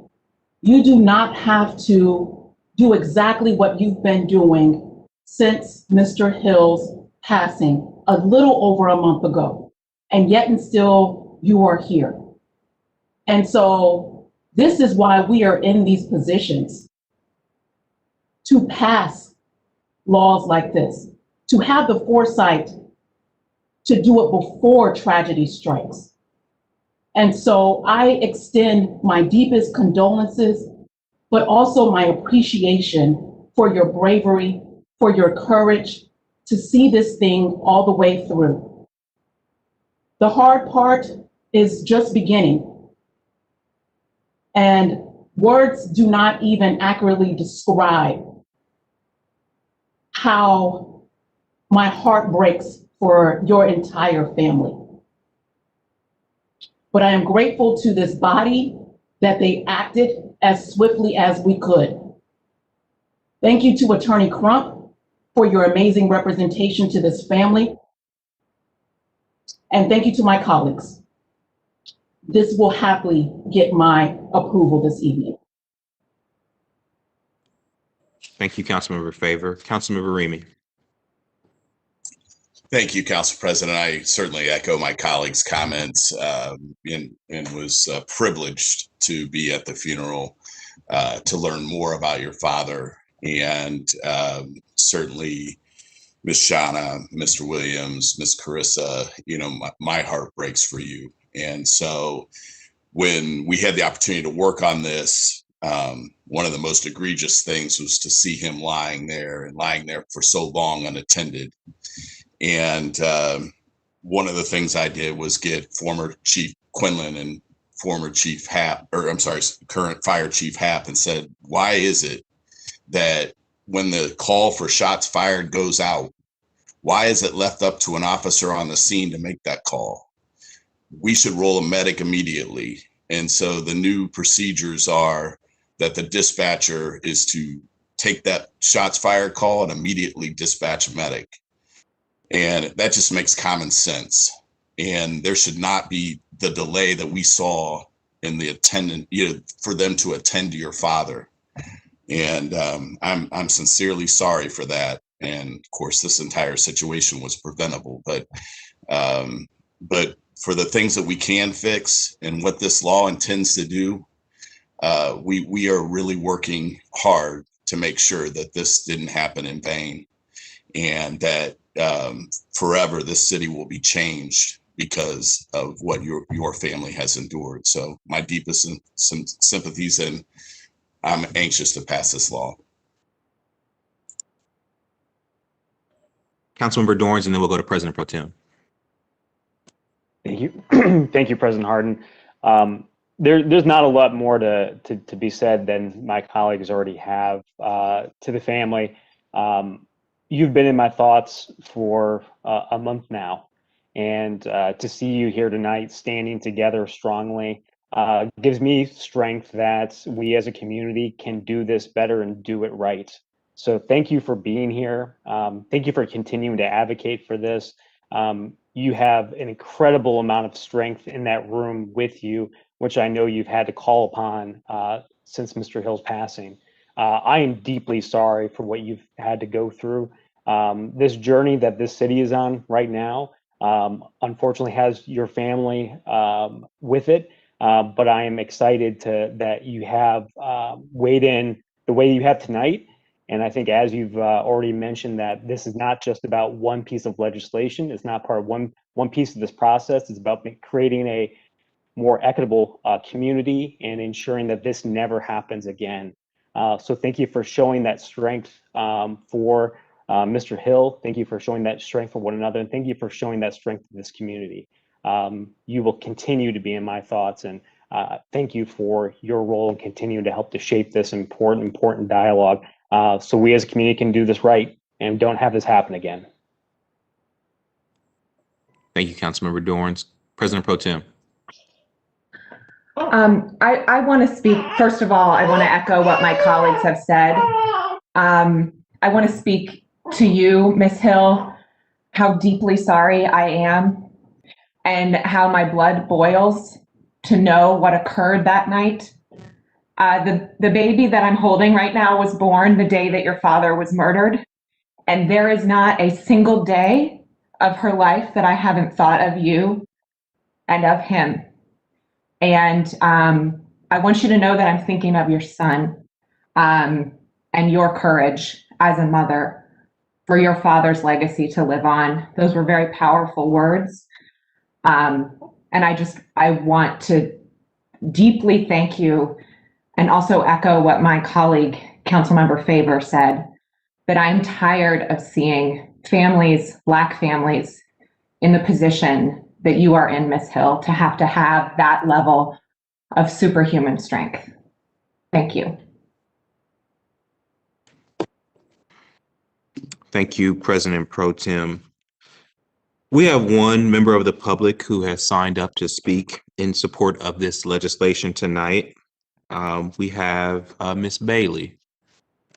You do not have to do exactly what you've been doing since Mr. Hill's passing a little over a month ago, and yet and still you are here. And so this is why we are in these positions. to pass laws like this, to have the foresight to do it before tragedy strikes. And so I extend my deepest condolences, but also my appreciation for your bravery, for your courage to see this thing all the way through. The hard part is just beginning. And words do not even accurately describe how my heart breaks for your entire family. But I am grateful to this body that they acted as swiftly as we could. Thank you to Attorney Crump for your amazing representation to this family. And thank you to my colleagues. This will happily get my approval this evening. Thank you, Councilmember Favor. Councilmember Remy. Thank you, Council President. I certainly echo my colleagues' comments and was privileged to be at the funeral to learn more about your father. And certainly Ms. Shauna, Mr. Williams, Ms. Carissa, you know, my heart breaks for you. And so when we had the opportunity to work on this, one of the most egregious things was to see him lying there for so long unattended. And one of the things I did was get former Chief Quinlan and former Chief Happ, or I'm sorry, current Fire Chief Happ, and said, why is it that when the call for shots fired goes out, why is it left up to an officer on the scene to make that call? We should roll a medic immediately. And so the new procedures are that the dispatcher is to take that shots fired call and immediately dispatch a medic. And that just makes common sense. And there should not be the delay that we saw in the attendant, you know, for them to attend to your father. And I'm sincerely sorry for that. And of course, this entire situation was preventable. But for the things that we can fix and what this law intends to do, we are really working hard to make sure that this didn't happen in vain, and that forever this city will be changed because of what your family has endured. So my deepest sympathies, and I'm anxious to pass this law. Councilmember Dorns, and then we'll go to President Pro Tem. Thank you. Thank you, President Harden. There's not a lot more to be said than my colleagues already have. To the family, you've been in my thoughts for a month now, and to see you here tonight standing together strongly gives me strength that we as a community can do this better and do it right. So thank you for being here. Thank you for continuing to advocate for this. You have an incredible amount of strength in that room with you, which I know you've had to call upon since Mr. Hill's passing. I am deeply sorry for what you've had to go through. This journey that this city is on right now, unfortunately has your family with it, but I am excited that you have weighed in the way you have tonight. And I think, as you've already mentioned, that this is not just about one piece of legislation. It's not part of one piece of this process. It's about creating a more equitable community and ensuring that this never happens again. So thank you for showing that strength for Mr. Hill. Thank you for showing that strength for one another. And thank you for showing that strength to this community. You will continue to be in my thoughts. And thank you for your role in continuing to help to shape this important dialogue. So we as a community can do this right and don't have this happen again. Thank you, Councilmember Dorns. President Pro Tem. I want to speak, first of all, I want to echo what my colleagues have said. I want to speak to you, Ms. Hill, how deeply sorry I am and how my blood boils to know what occurred that night. The baby that I'm holding right now was born the day that your father was murdered. And there is not a single day of her life that I haven't thought of you and of him. And I want you to know that I'm thinking of your son. and your courage as a mother for your father's legacy to live on. Those were very powerful words. And I want to deeply thank you and also echo what my colleague, Councilmember Favor, said, that I'm tired of seeing families, Black families, in the position that you are in, Ms. Hill, to have that level of superhuman strength. Thank you. Thank you, President Pro Tem. We have one member of the public who has signed up to speak in support of this legislation tonight. We have Ms. Bailey,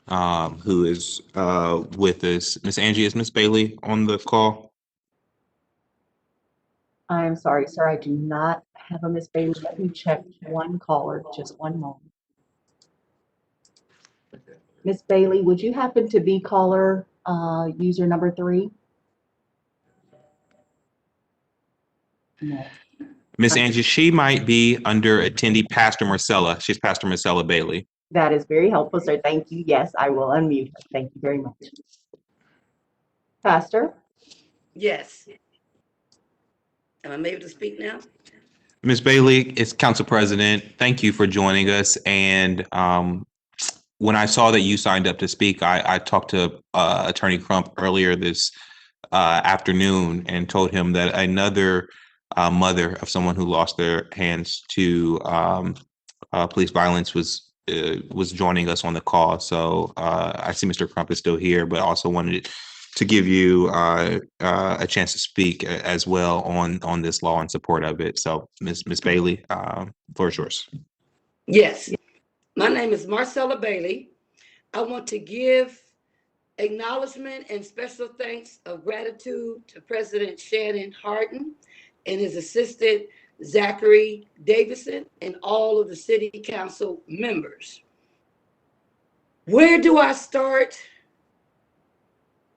who is with us. Ms. Angie, is Ms. Bailey on the call? I'm sorry, sir. I do not have a Miss Bailey. Let me check one caller, just one moment. Miss Bailey, would you happen to be caller user number 3? No. Ms. Angie, she might be under attendee Pastor Marcella. She's Pastor Marcella Bailey. That is very helpful, sir. Thank you. Yes, I will unmute her. Thank you very much. Pastor? Yes. Am I able to speak now? Ms. Bailey, it's Council President. Thank you for joining us. And when I saw that you signed up to speak, I talked to Attorney Crump earlier this afternoon and told him that another mother of someone who lost their hands to police violence was joining us on the call. So I see Mr. Crump is still here, but also wanted to give you a chance to speak as well on this law in support of it. So Ms. Bailey, floor is yours. Yes. My name is Marcella Bailey. I want to give acknowledgement and special thanks of gratitude to President Shannon Hardin and his assistant Zachary Davison and all of the city council members. Where do I start?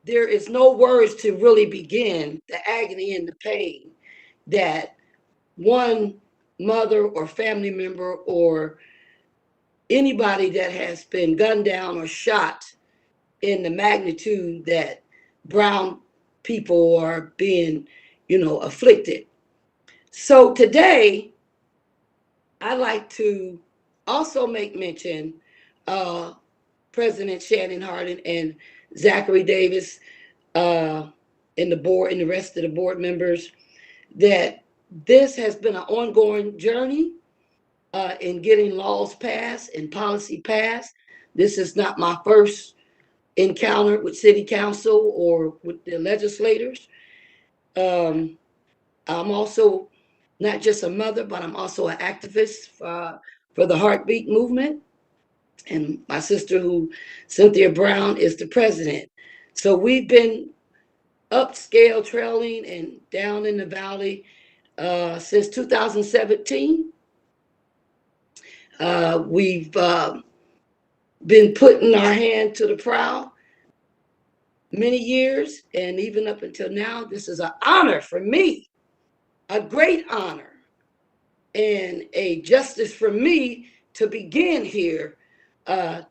There is no words to really begin the agony and the pain that one mother or family member or anybody that has been gunned down or shot in the magnitude that brown people are being, afflicted. So today, I'd like to also make mention President Shannon Hardin and Zachary Davis and the board and the rest of the board members that this has been an ongoing journey in getting laws passed and policy passed. This is not my first encounter with city council or with the legislators. I'm also not just a mother, but I'm also an activist for the Heartbeat movement. And my sister, Cynthia Brown, is the president. So we've been upscale trailing and down in the valley since 2017. We've been putting our hand to the plow many years, and even up until now, this is an honor for me, a great honor, and a justice for me to begin here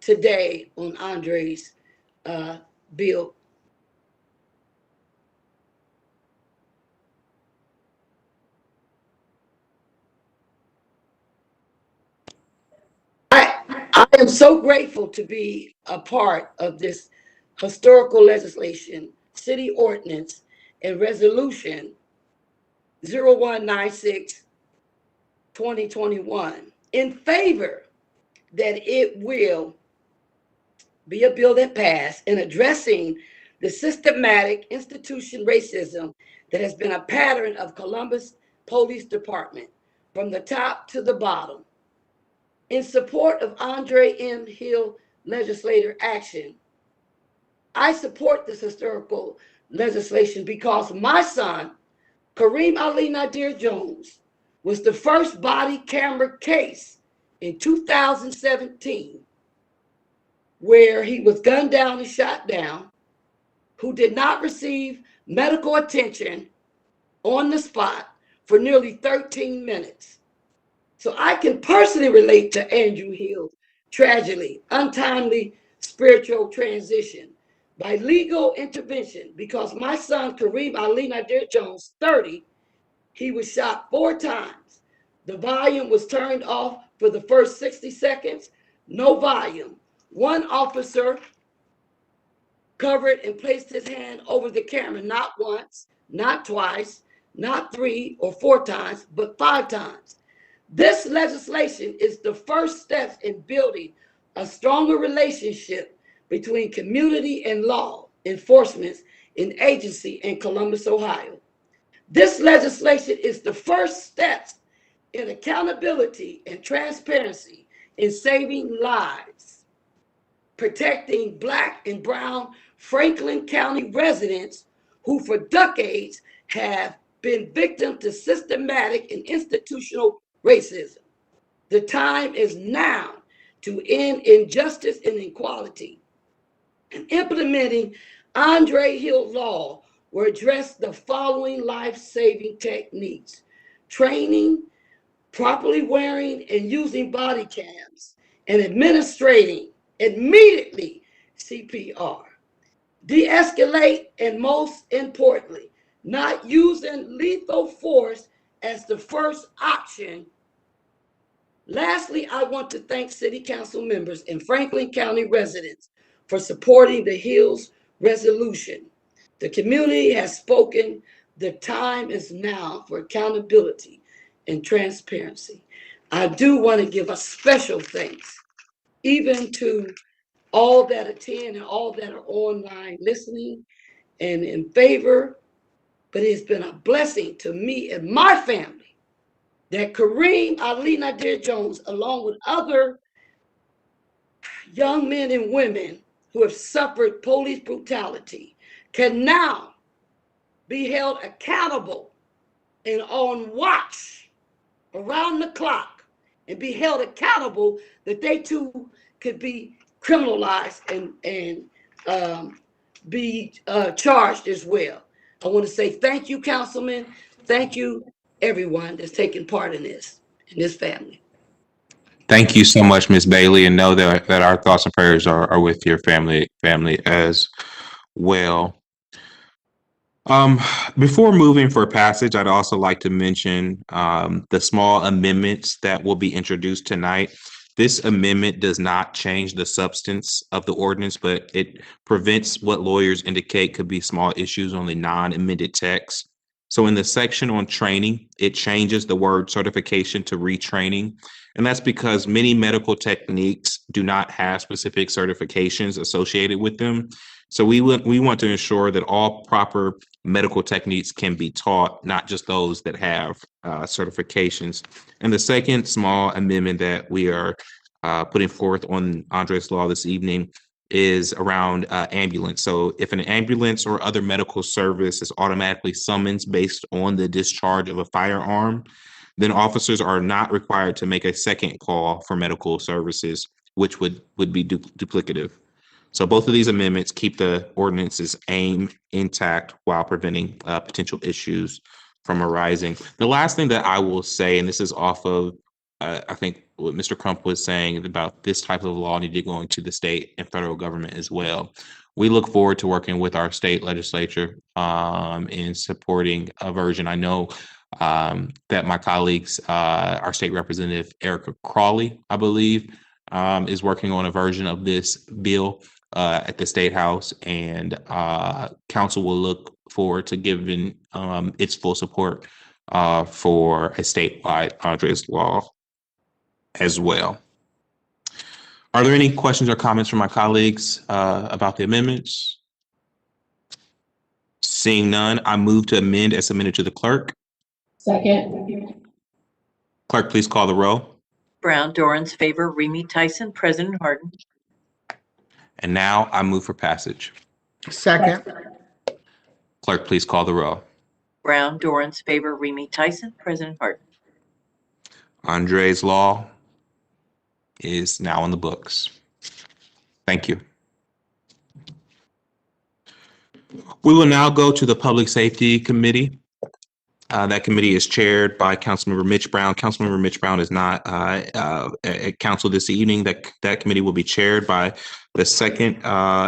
today on Andre's bill. I am so grateful to be a part of this historical legislation, city ordinance, and resolution 0196-2021 in favor that it will be a bill that passed in addressing the systematic institution racism that has been a pattern of Columbus Police Department from the top to the bottom. In support of Andre M. Hill legislator action, I support this historical legislation because my son, Kareem Ali Nadir Jones, was the first body camera case in 2017 where he was gunned down and shot down, who did not receive medical attention on the spot for nearly 13 minutes. So I can personally relate to Andrew Hill's tragedy, untimely spiritual transition. By legal intervention, because my son, Kareem Ali Nadir Jones, 30, he was shot 4 times. The volume was turned off for the first 60 seconds, no volume. One officer covered and placed his hand over the camera, not once, not twice, not 3 or 4 times, but 5 times. This legislation is the first step in building a stronger relationship between community and law enforcement and agency in Columbus, Ohio. This legislation is the first step in accountability and transparency in saving lives, protecting Black and brown Franklin County residents who for decades have been victims to systematic and institutional racism. The time is now to end injustice and inequality. And implementing Andre Hill law will address the following life-saving techniques: training, properly wearing and using body cams, and administrating immediately CPR. De-escalate, and most importantly, not using lethal force as the first option. Lastly, I want to thank City Council members and Franklin County residents for supporting the Hills resolution. The community has spoken. The time is now for accountability and transparency. I do want to give a special thanks even to all that attend and all that are online listening and in favor, but it's been a blessing to me and my family that Kareem Ali Nadir Jones, along with other young men and women who have suffered police brutality, can now be held accountable and on watch around the clock and be held accountable that they too could be criminalized and be charged as well. I want to say thank you, councilman. Thank you, everyone that's taking part in this family. Thank you so much, Ms. Bailey, and know that our thoughts and prayers are with your family as well. Before moving for passage, I'd also like to mention the small amendments that will be introduced tonight. This amendment does not change the substance of the ordinance, but it prevents what lawyers indicate could be small issues on the non-amended text. So in the section on training, it changes the word certification to retraining. And that's because many medical techniques do not have specific certifications associated with them. So we want to ensure that all proper medical techniques can be taught, not just those that have certifications. And the second small amendment that we are putting forth on Andre's Law this evening is around ambulance. So if an ambulance or other medical service is automatically summoned based on the discharge of a firearm, then officers are not required to make a second call for medical services, which would be duplicative. So both of these amendments keep the ordinance's aim intact while preventing potential issues from arising. The last thing that I will say, and this is off of, I think what Mr. Crump was saying about this type of law needed going to the state and federal government as well. We look forward to working with our state legislature in supporting a version. I know that my colleagues, our state representative, Erica Crawley, I believe, is working on a version of this bill at the State House, and council will look forward to giving its full support for a statewide Andre's Law as well. Are there any questions or comments from my colleagues about the amendments? Seeing none, I move to amend as submitted to the clerk. Second. Clerk, please call the roll. Brown, Dorans, favor, Remy Tyson, President Harden. And now I move for passage. Second. Clerk, please call the roll. Brown, Dorans, favor, Remy Tyson, President Harden. Andre's Law is now in the books. Thank you. We will now go to the Public Safety Committee. That committee is chaired by Councilmember Mitch Brown. Councilmember Mitch Brown is not at council this evening. That committee will be chaired by The second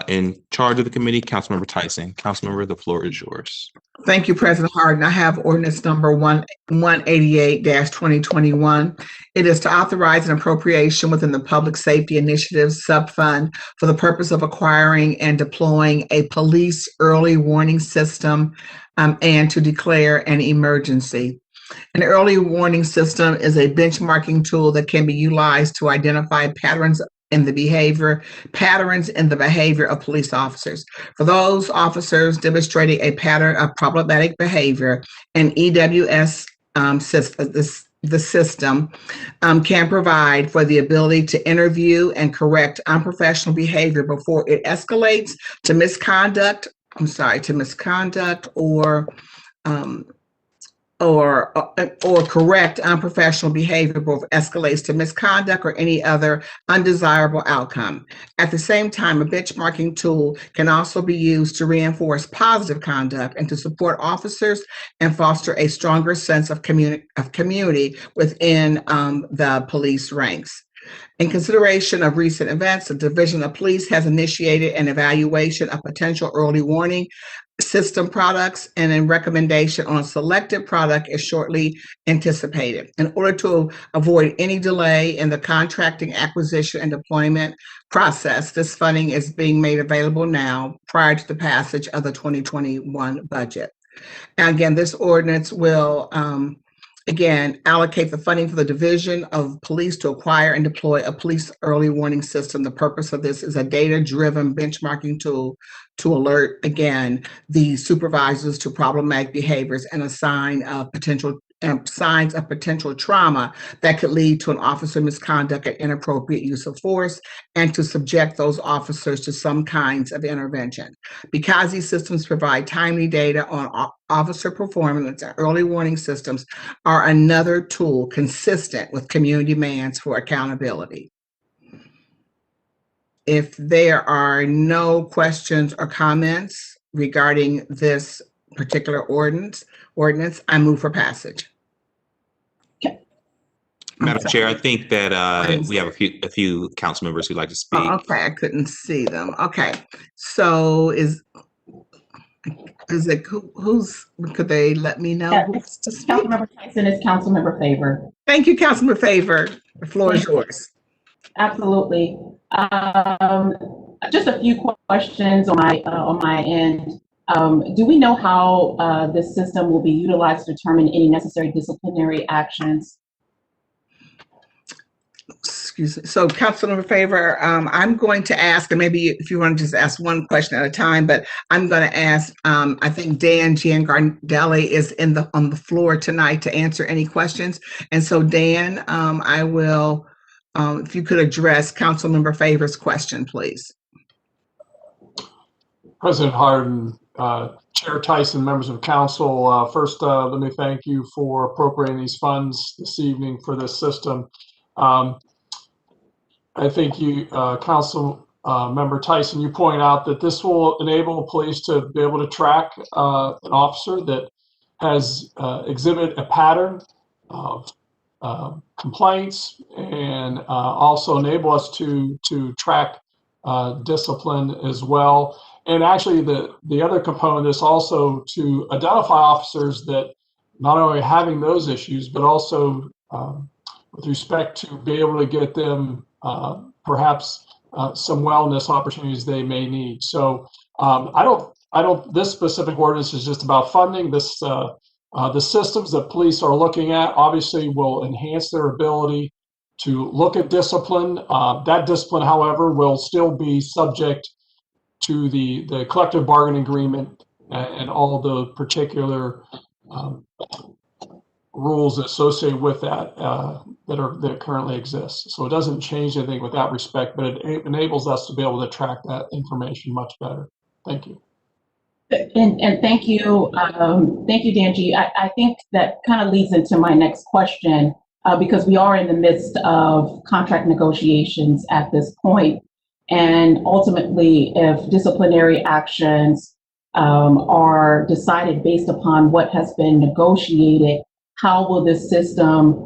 in charge of the committee, Councilmember Tyson. Councilmember, the floor is yours. Thank you, President Harden. I have ordinance number 188-2021. It is to authorize an appropriation within the Public Safety Initiatives Subfund for the purpose of acquiring and deploying a police early warning system and to declare an emergency. An early warning system is a benchmarking tool that can be utilized to identify patterns in the behavior of police officers. For those officers demonstrating a pattern of problematic behavior, an EWS the system can provide for the ability to interview and correct unprofessional behavior before it escalates to misconduct or correct unprofessional behavior both escalates to misconduct or any other undesirable outcome. At the same time, a benchmarking tool can also be used to reinforce positive conduct and to support officers and foster a stronger sense of community within the police ranks. In consideration of recent events, the Division of Police has initiated an evaluation of potential early warning system products, and a recommendation on a selected product is shortly anticipated. In order to avoid any delay in the contracting, acquisition, and deployment process, this funding is being made available now prior to the passage of the 2021 budget. And again, this ordinance will allocate the funding for the Division of Police to acquire and deploy a police early warning system. The purpose of this is a data-driven benchmarking tool to alert, again, the supervisors to problematic behaviors and a sign of signs of potential trauma that could lead to an officer misconduct and inappropriate use of force, and to subject those officers to some kinds of intervention. Because these systems provide timely data on officer performance, and early warning systems are another tool consistent with community demands for accountability. If there are no questions or comments regarding this particular ordinance, I move for passage. Madam Chair, I think that we have a few council members who'd like to speak. Oh, okay, I couldn't see them. Okay, so is it who's? Could they let me know? Yeah, Councilmember Tyson is Councilmember Favor. Thank you, Councilmember Favor. The floor is yours. Absolutely. Just a few questions on my end. Do we know how this system will be utilized to determine any necessary disciplinary actions? Excuse me. So, Councilmember Favor, I'm going to ask, and maybe if you want to just ask one question at a time, but I'm going to ask. I think Dan Giangardelli is on the floor tonight to answer any questions, and so Dan, I will. If you could address Councilmember Favor's question, please. President Harden, Chair Tyson, members of council, first let me thank you for appropriating these funds this evening for this system. I think you, Council Member Tyson, you point out that this will enable police to be able to track an officer that has exhibited a pattern of complaints, and also enable us to track discipline as well. And actually, the other component is also to identify officers that not only having those issues, but also with respect to be able to get them perhaps some wellness opportunities they may need. So this specific ordinance is just about funding. The systems that police are looking at obviously will enhance their ability to look at discipline. That discipline, however, will still be subject to the collective bargaining agreement and all the particular rules associated with that that currently exist. So it doesn't change anything with that respect, but it enables us to be able to track that information much better. Thank you. And thank you, Danji. I think that kind of leads into my next question, because we are in the midst of contract negotiations at this point. And ultimately, if disciplinary actions are decided based upon what has been negotiated, how will this system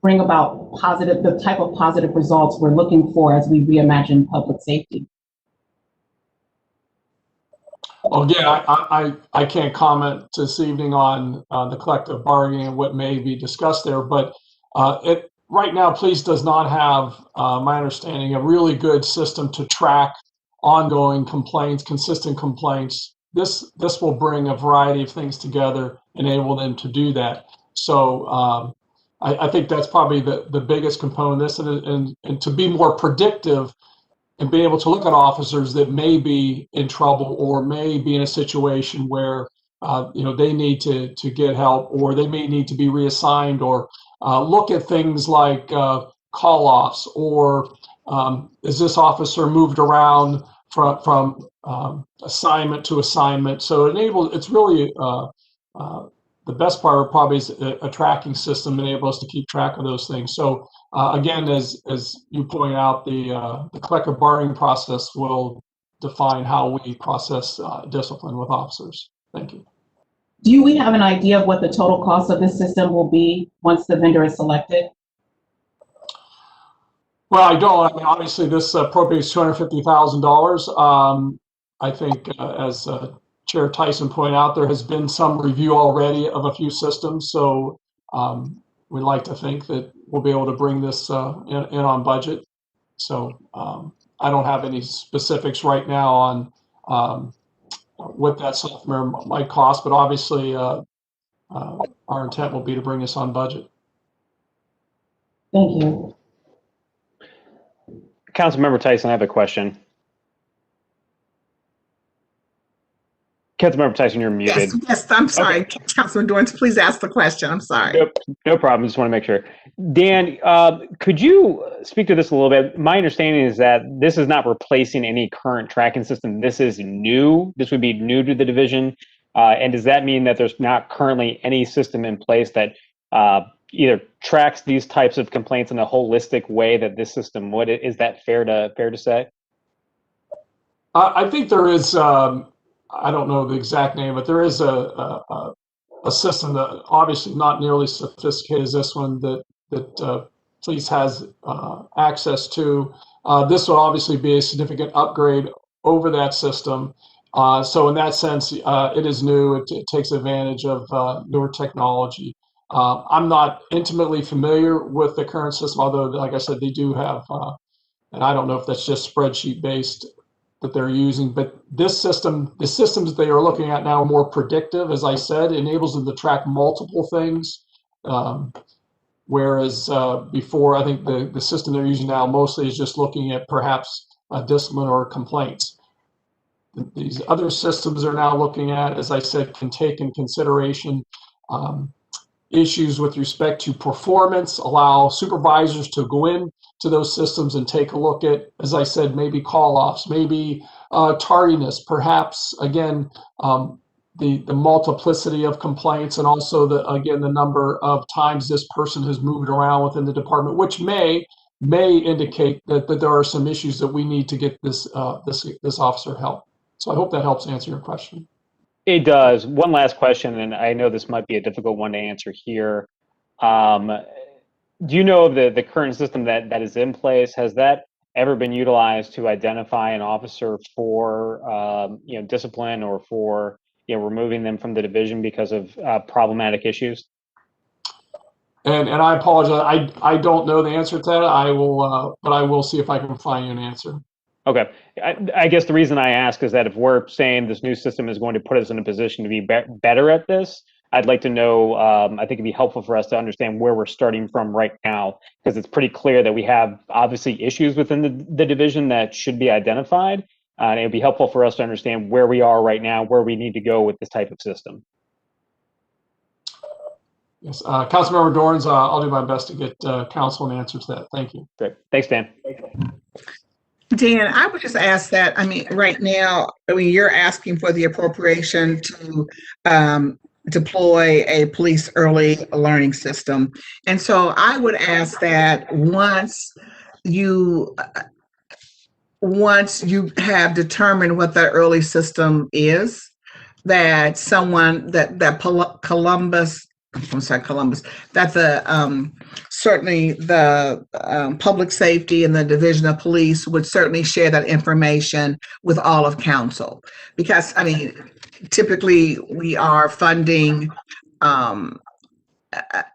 bring about the type of positive results we're looking for as we reimagine public safety. Well, again, I can't comment this evening on the collective bargaining and what may be discussed there, but right now, police does not have, my understanding, a really good system to track ongoing complaints, consistent complaints. This will bring a variety of things together, enable them to do that. So I think that's probably the biggest component of this, and to be more predictive and be able to look at officers that may be in trouble or may be in a situation where they need to get help, or they may need to be reassigned, or look at things like call-offs, or is this officer moved around from assignment to assignment. So it's really the best part probably is a tracking system, enable us to keep track of those things. So again, as you point out, the collective bargaining process will define how we process discipline with officers. Thank you. Do we have an idea of what the total cost of this system will be once the vendor is selected? Well, I don't. I mean, obviously, this appropriates $250,000. I think, as Chair Tyson pointed out, there has been some review already of a few systems. So we'd like to think that we'll be able to bring this in on budget. So I don't have any specifics right now on what that software might cost, but obviously our intent will be to bring this on budget. Thank you. Councilmember Tyson, I have a question. Councilmember Tyson, you're muted. Yes, I'm sorry. Okay. Councilman Dorrance, please ask the question. I'm sorry. No problem. Just want to make sure. Dan, could you speak to this a little bit? My understanding is that this is not replacing any current tracking system. This is new. This would be new to the division. And does that mean that there's not currently any system in place that either tracks these types of complaints in a holistic way that this system would? Is that fair to say? I think there is. I don't know the exact name, but there is a system that obviously not nearly sophisticated as this one that police has access to. This will obviously be a significant upgrade over that system. So in that sense, it is new. It takes advantage of newer technology. I'm not intimately familiar with the current system, although, like I said, they do have, and I don't know if that's just spreadsheet based that they're using, but this system, the systems they are looking at now are more predictive, as I said, enables them to track multiple things. Whereas before, I think the system they're using now mostly is just looking at perhaps discipline or complaints. These other systems are now looking at, as I said, can take in consideration issues with respect to performance, allow supervisors to go in to those systems and take a look at, as I said, maybe call-offs, maybe tardiness, perhaps, again, the multiplicity of complaints, and also, the number of times this person has moved around within the department, which may indicate that there are some issues that we need to get this officer help. So I hope that helps answer your question. It does. One last question, and I know this might be a difficult one to answer here. Do you know of the current system that is in place? Has that ever been utilized to identify an officer for discipline, or for removing them from the division because of problematic issues? And I apologize. I don't know the answer to that. I will, but I will see if I can find you an answer. Okay. I guess the reason I ask is that if we're saying this new system is going to put us in a position to be better at this, I'd like to know, I think it'd be helpful for us to understand where we're starting from right now, because it's pretty clear that we have obviously issues within the division that should be identified. And it'd be helpful for us to understand where we are right now, where we need to go with this type of system. Yes, Councilmember Dorrance, I'll do my best to get council an answer to that. Thank you. Great. Thanks, Dan. Dan, I would just ask that, right now, you're asking for the appropriation to deploy a police early learning system. And so I would ask that once you have determined what that early system is, that Columbus I'm sorry, Columbus, that certainly the public safety and the Division of Police would certainly share that information with all of council. Because, I mean, typically we are funding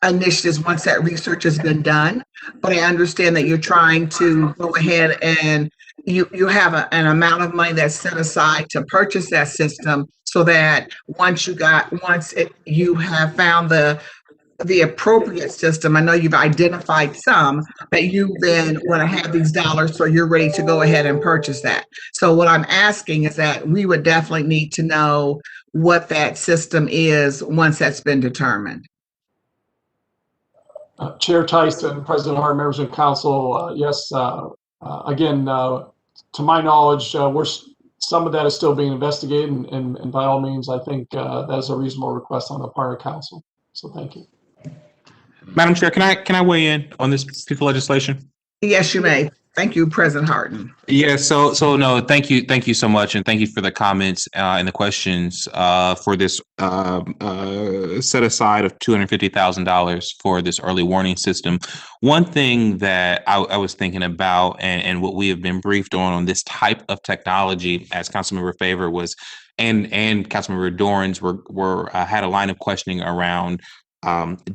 initiatives once that research has been done. But I understand that you're trying to go ahead and you have an amount of money that's set aside to purchase that system, so that you have found the appropriate system. I know you've identified some that you then want to have these dollars, so you're ready to go ahead and purchase that. So what I'm asking is that we would definitely need to know what that system is once that's been determined. Chair Tyson, President Hart, members of council, yes, again, to my knowledge, some of that is still being investigated, and by all means, I think that is a reasonable request on the part of council. So thank you. Madam Chair, can I weigh in on this piece of legislation? Yes, you may. Thank you, President Harden. Yeah, so no, thank you so much, and thank you for the comments and the questions for this set aside of $250,000 for this early warning system. One thing that I was thinking about, and what we have been briefed on this type of technology, as Councilmember Favor was, and Councilmember Dorans were had a line of questioning around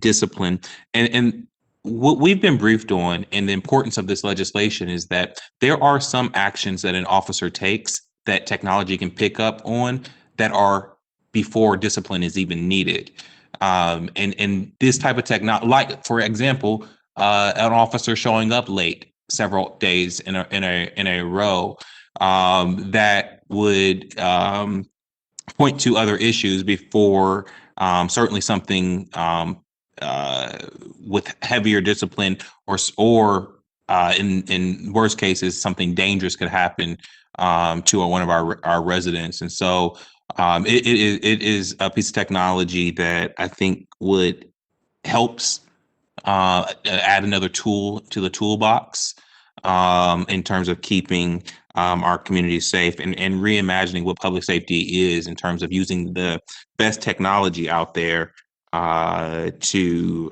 discipline, and what we've been briefed on and the importance of this legislation is that there are some actions that an officer takes that technology can pick up on that are before discipline is even needed. And this type of technology, like for example, an officer showing up late several days in a row, that would point to other issues before certainly something with heavier discipline, or in worst cases, something dangerous could happen to one of our residents. And so it is a piece of technology that I think helps add another tool to the toolbox in terms of keeping our community safe and reimagining what public safety is in terms of using the best technology out there to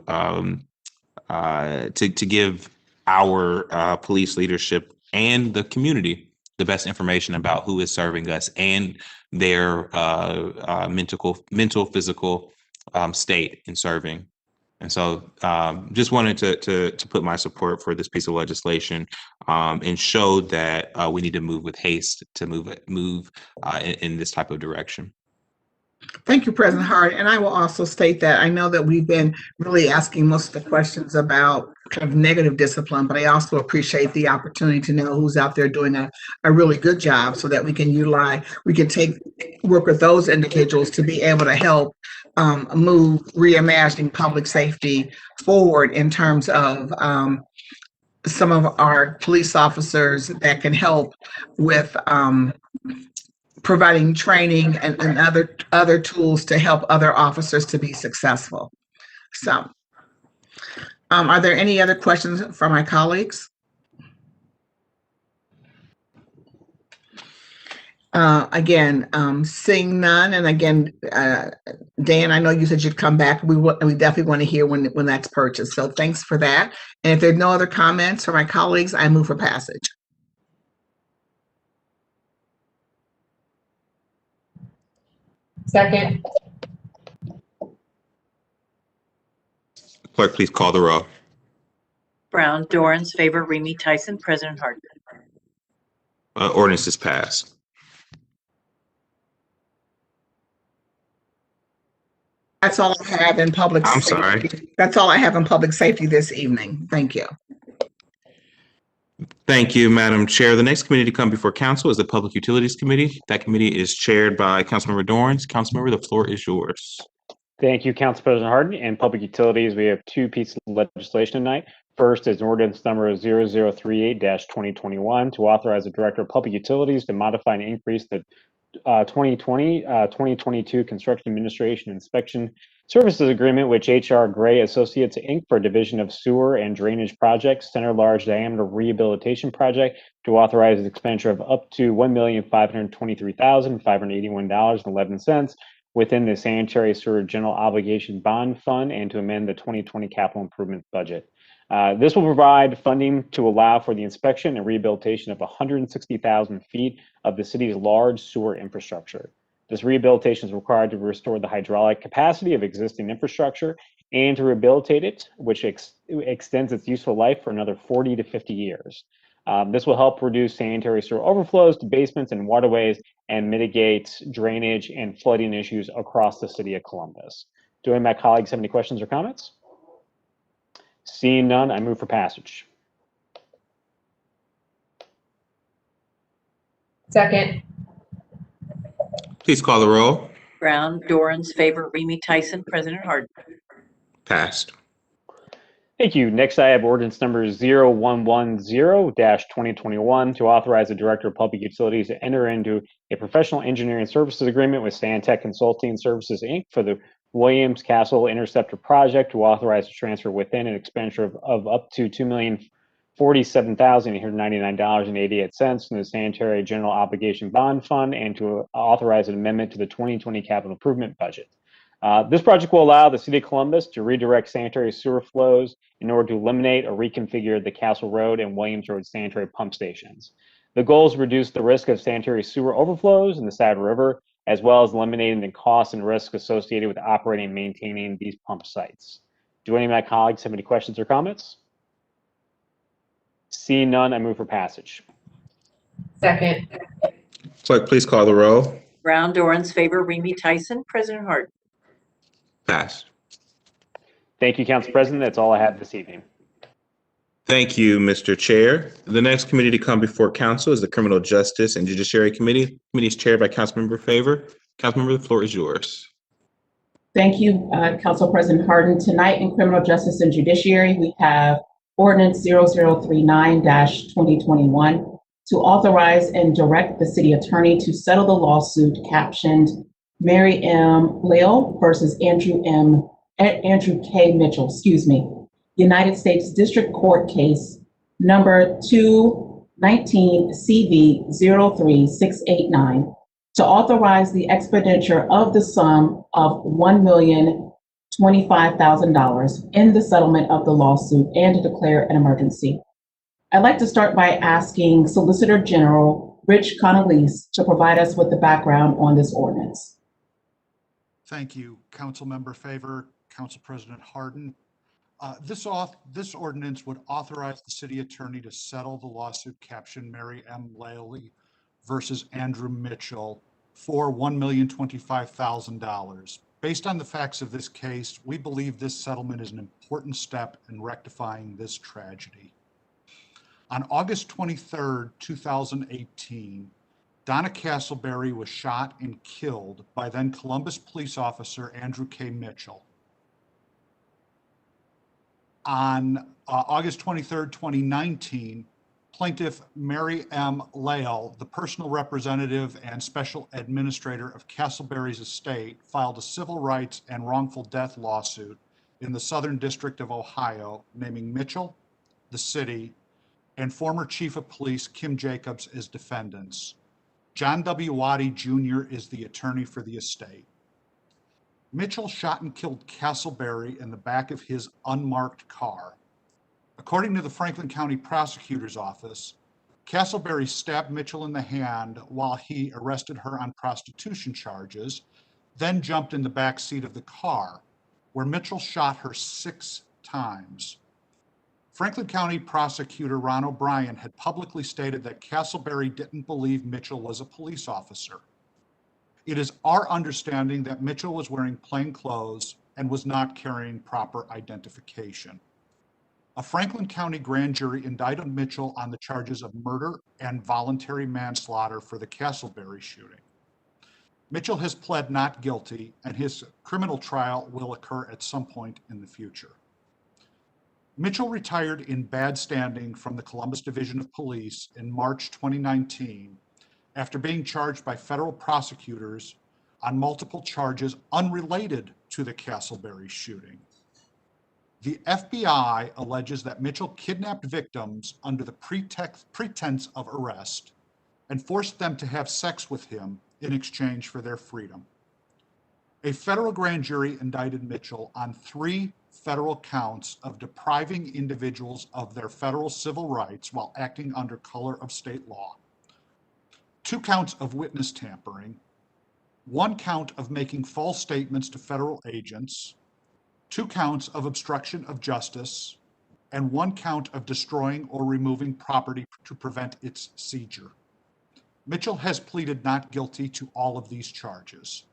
give our police leadership and the community the best information about who is serving us and their mental, physical state in serving. And so just wanted to put my support for this piece of legislation and show that we need to move with haste to move in this type of direction. Thank you, President Hart. And I will also state that I know that we've been really asking most of the questions about kind of negative discipline, but I also appreciate the opportunity to know who's out there doing a really good job, so that we can work with those individuals to be able to help move reimagining public safety forward in terms of some of our police officers that can help with providing training and other tools to help other officers to be successful. So, are there any other questions from my colleagues? Again, seeing none, and again, Dan, I know you said you'd come back. We definitely want to hear when that's purchased. So thanks for that. And if there's no other comments from my colleagues, I move for passage. Second. Clerk, please call the roll. Brown, Dorans, Favor, Remy, Tyson, President Harden. Ordinance is passed. That's all I have in public safety. I'm sorry. That's all I have in public safety this evening. Thank you. Thank you, Madam Chair. The next committee to come before council is the Public Utilities Committee. That committee is chaired by Councilmember Dorans. Councilmember, the floor is yours. Thank you, Council President Harden. In Public Utilities, we have two pieces of legislation tonight. First is ordinance number 0038-2021 to authorize the Director of Public Utilities to modify and increase the 2020-2022 Construction Administration Inspection Services Agreement with H.R. Gray Associates, Inc. for division of sewer and drainage projects, center large diameter rehabilitation project, to authorize the expenditure of up to $1,523,581.11 within the Sanitary Sewer General Obligation Bond Fund and to amend the 2020 capital improvement budget. This will provide funding to allow for the inspection and rehabilitation of 160,000 feet of the city's large sewer infrastructure. This rehabilitation is required to restore the hydraulic capacity of existing infrastructure and to rehabilitate it, which extends its useful life for another 40 to 50 years. This will help reduce sanitary sewer overflows to basements and waterways and mitigate drainage and flooding issues across the city of Columbus. Do any of my colleagues have any questions or comments? Seeing none, I move for passage. Second. Please call the roll. Brown, Dorans, favor, Remy Tyson, President Harden. Passed. Thank you. Next, I have ordinance number 0110-2021 to authorize the Director of Public Utilities to enter into a professional engineering services agreement with Stantec Consulting Services, Inc. for the Williams Castle Interceptor project to authorize the transfer within an expenditure of up to $2,047,899.88 from the Sanitary General Obligation Bond Fund and to authorize an amendment to the 2020 capital improvement budget. This project will allow the City of Columbus to redirect sanitary sewer flows in order to eliminate or reconfigure the Castle Road and Williams Road sanitary pump stations. The goal is to reduce the risk of sanitary sewer overflows in the Saddle River, as well as eliminating the costs and risks associated with operating and maintaining these pump sites. Do any of my colleagues have any questions or comments? Seeing none, I move for passage. Second. Clerk, please call the roll. Brown, Dorans, favor, Remy Tyson, President Harden. Passed. Thank you, Council President. That's all I have this evening. Thank you, Mr. Chair. The next committee to come before council is the Criminal Justice and Judiciary Committee. The committee is chaired by Councilmember Favor. Councilmember, the floor is yours. Thank you, Council President Harden. Tonight in Criminal Justice and Judiciary, we have Ordinance 0039-2021 to authorize and direct the city attorney to settle the lawsuit captioned Mary M. Lale versus Andrew K. Mitchell, United States District Court case number 219 CV 03689 to authorize the expenditure of the sum of $1,025,000 in the settlement of the lawsuit and to declare an emergency. I'd like to start by asking Solicitor General Rich Connolese to provide us with the background on this ordinance. Thank you, Councilmember Favor, Council President Harden. This ordinance would authorize the city attorney to settle the lawsuit captioned Mary M. Lale versus Andrew Mitchell for $1,025,000. Based on the facts of this case, we believe this settlement is an important step in rectifying this tragedy. On August 23rd, 2018, Donna Castleberry was shot and killed by then Columbus police officer Andrew K. Mitchell. On August 23rd, 2019, plaintiff Mary M. Lale, the personal representative and special administrator of Castleberry's estate, filed a civil rights and wrongful death lawsuit in the Southern District of Ohio, naming Mitchell, the city, and former Chief of Police Kim Jacobs as defendants. John W. Waddy Jr. is the attorney for the estate. Mitchell shot and killed Castleberry in the back of his unmarked car. According to the Franklin County Prosecutor's Office, Castleberry stabbed Mitchell in the hand while he arrested her on prostitution charges, then jumped in the back seat of the car, where Mitchell shot her 6 times. Franklin County Prosecutor Ron O'Brien had publicly stated that Castleberry didn't believe Mitchell was a police officer. It is our understanding that Mitchell was wearing plain clothes and was not carrying proper identification. A Franklin County grand jury indicted Mitchell on the charges of murder and voluntary manslaughter for the Castleberry shooting. Mitchell has pled not guilty, and his criminal trial will occur at some point in the future. Mitchell retired in bad standing from the Columbus Division of Police in March 2019 after being charged by federal prosecutors on multiple charges unrelated to the Castleberry shooting. The FBI alleges that Mitchell kidnapped victims under the pretense of arrest and forced them to have sex with him in exchange for their freedom. A federal grand jury indicted Mitchell on 3 federal counts of depriving individuals of their federal civil rights while acting under color of state law, 2 counts of witness tampering, 1 count of making false statements to federal agents, 2 counts of obstruction of justice, and 1 count of destroying or removing property to prevent its seizure. Mitchell has pleaded not guilty to all of these charges.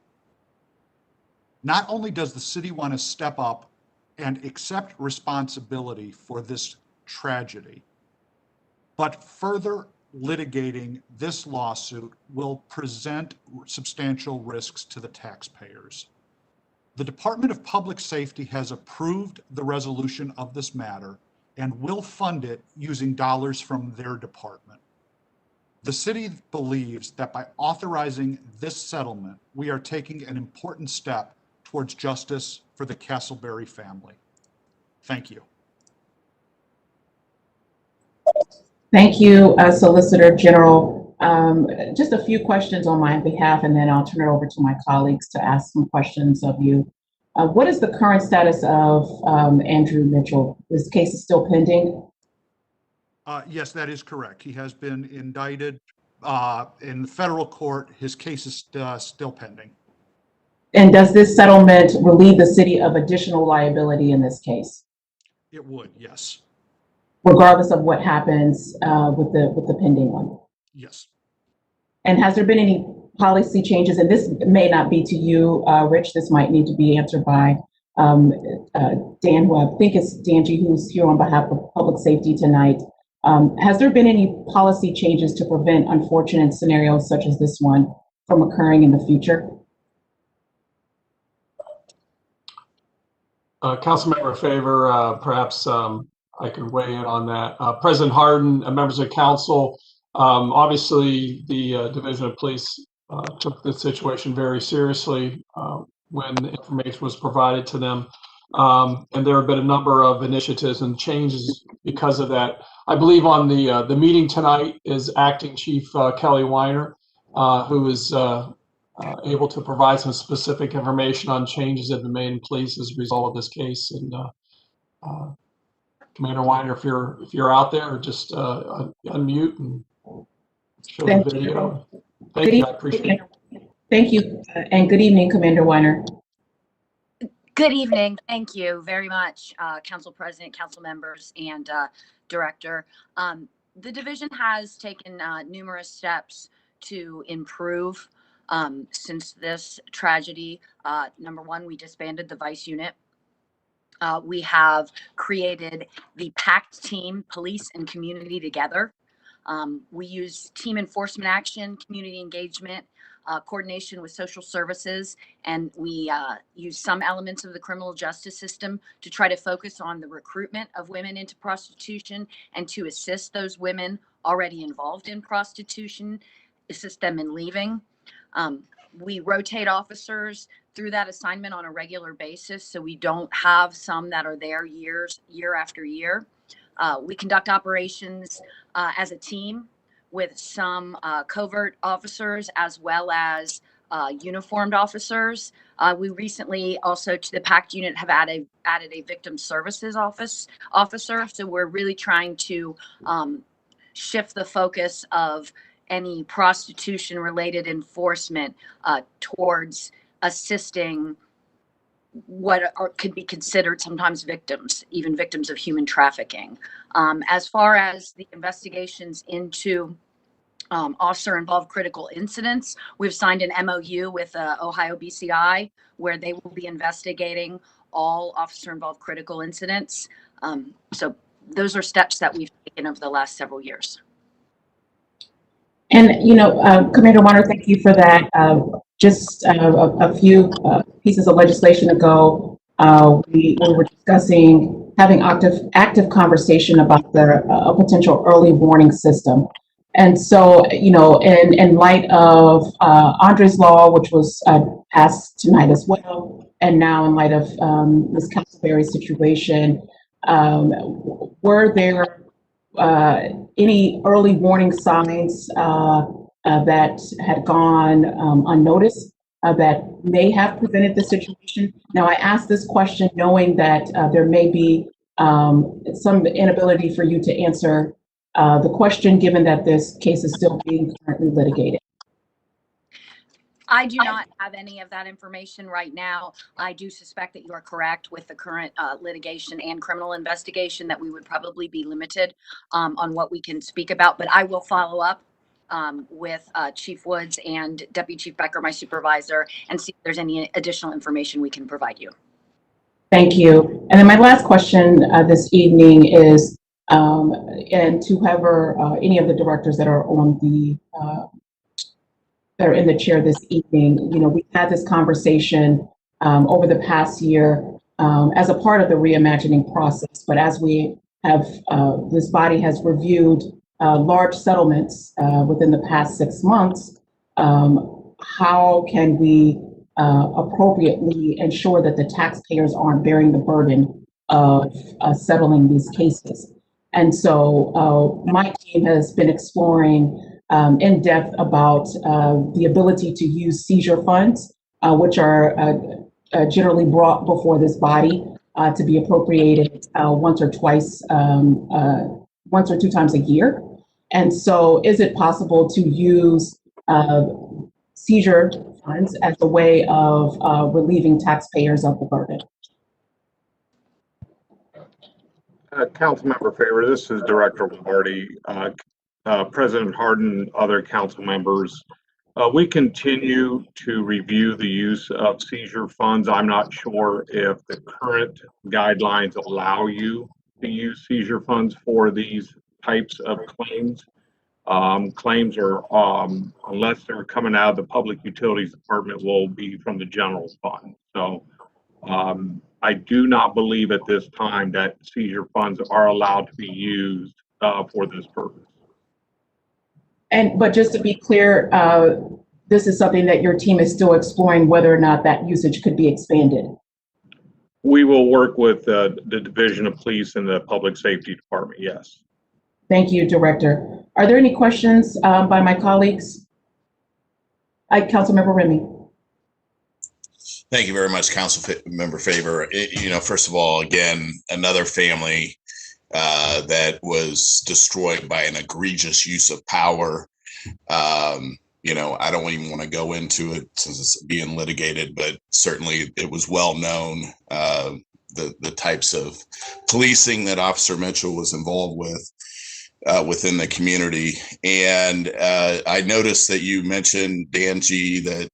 Not only does the city want to step up and accept responsibility for this tragedy, but further litigating this lawsuit will present substantial risks to the taxpayers. The Department of Public Safety has approved the resolution of this matter and will fund it using dollars from their department. The city believes that by authorizing this settlement, we are taking an important step towards justice for the Castleberry family. Thank you. Thank you, Solicitor General. Just a few questions on my behalf, and then I'll turn it over to my colleagues to ask some questions of you. What is the current status of Andrew Mitchell? This case is still pending? Yes, that is correct. He has been indicted in the federal court. His case is still pending. And does this settlement relieve the city of additional liability in this case? It would, yes. Regardless of what happens with the pending one? Yes. And has there been any policy changes? And this may not be to you, Rich. This might need to be answered by Dan, who I think is Danji, who's here on behalf of public safety tonight. Has there been any policy changes to prevent unfortunate scenarios such as this one from occurring in the future? Councilmember Favor, perhaps I could weigh in on that. President Harden, members of council, obviously the Division of Police took this situation very seriously when the information was provided to them. And there have been a number of initiatives and changes because of that. I believe on the meeting tonight is Acting Chief Kelly Weiner, who is able to provide some specific information on changes that have been made in police as a result of this case. And Commander Weiner, if you're out there, just unmute and show the video. Thank you. I appreciate it. Thank you, and good evening, Commander Weiner. Good evening. Thank you very much, Council President, council members, and Director. The division has taken numerous steps to improve since this tragedy. Number one, we disbanded the Vice Unit. We have created the PACT team, police and community together. We use team enforcement action, community engagement, coordination with social services, and we use some elements of the criminal justice system to try to focus on the recruitment of women into prostitution and to assist those women already involved in prostitution, assist them in leaving. We rotate officers through that assignment on a regular basis, so we don't have some that are there year after year. We conduct operations as a team with some covert officers as well as uniformed officers. We recently also to the PACT unit have added a victim services officer. So we're really trying to shift the focus of any prostitution related enforcement towards assisting what could be considered sometimes victims, even victims of human trafficking. As far as the investigations into officer involved critical incidents, we've signed an MOU with Ohio BCI where they will be investigating all officer involved critical incidents. So those are steps that we've taken over the last several years. And, you know, Commander Weiner, thank you for that. Just a few pieces of legislation ago, we were discussing having active conversation about the potential early warning system. And so, you know, in light of Andre's law, which was passed tonight as well, and now in light of Ms. Castleberry's situation, were there any early warning signs that had gone unnoticed that may have prevented the situation. Now, I ask this question knowing that there may be some inability for you to answer the question, given that this case is still being currently litigated. I do not have any of that information right now. I do suspect that you are correct with the current litigation and criminal investigation that we would probably be limited on what we can speak about, but I will follow up with Chief Woods and Deputy Chief Becker, my supervisor, and see if there's any additional information we can provide you. Thank you. And then my last question this evening is, and to whoever, any of the directors that are on the that are in the chair this evening, you know, we've had this conversation over the past year as a part of the reimagining process. But as we have, this body has reviewed large settlements within the past 6 months, how can we appropriately ensure that the taxpayers aren't bearing the burden of settling these cases? And so my team has been exploring in depth about the ability to use seizure funds, which are generally brought before this body to be appropriated once or 2 times a year. And so is it possible to use seizure funds as a way of relieving taxpayers of the burden? Councilmember Favor, this is Director Lombardi. President Harden, other council members, we continue to review the use of seizure funds. I'm not sure if the current guidelines allow you to use seizure funds for these types of claims. Claims are, unless they're coming out of the Public Utilities Department, will be from the general fund. So I do not believe at this time that seizure funds are allowed to be used for this purpose. But just to be clear, this is something that your team is still exploring whether or not that usage could be expanded. We will work with the Division of Police and the Public Safety Department, yes. Thank you, Director. Are there any questions by my colleagues? Councilmember Remy. Thank you very much, Councilmember Favor. You know, first of all, again, another family that was destroyed by an egregious use of power. You know, I don't even want to go into it since it's being litigated, but certainly it was well known the types of policing that Officer Mitchell was involved with within the community. And I noticed that you mentioned, Dan G., that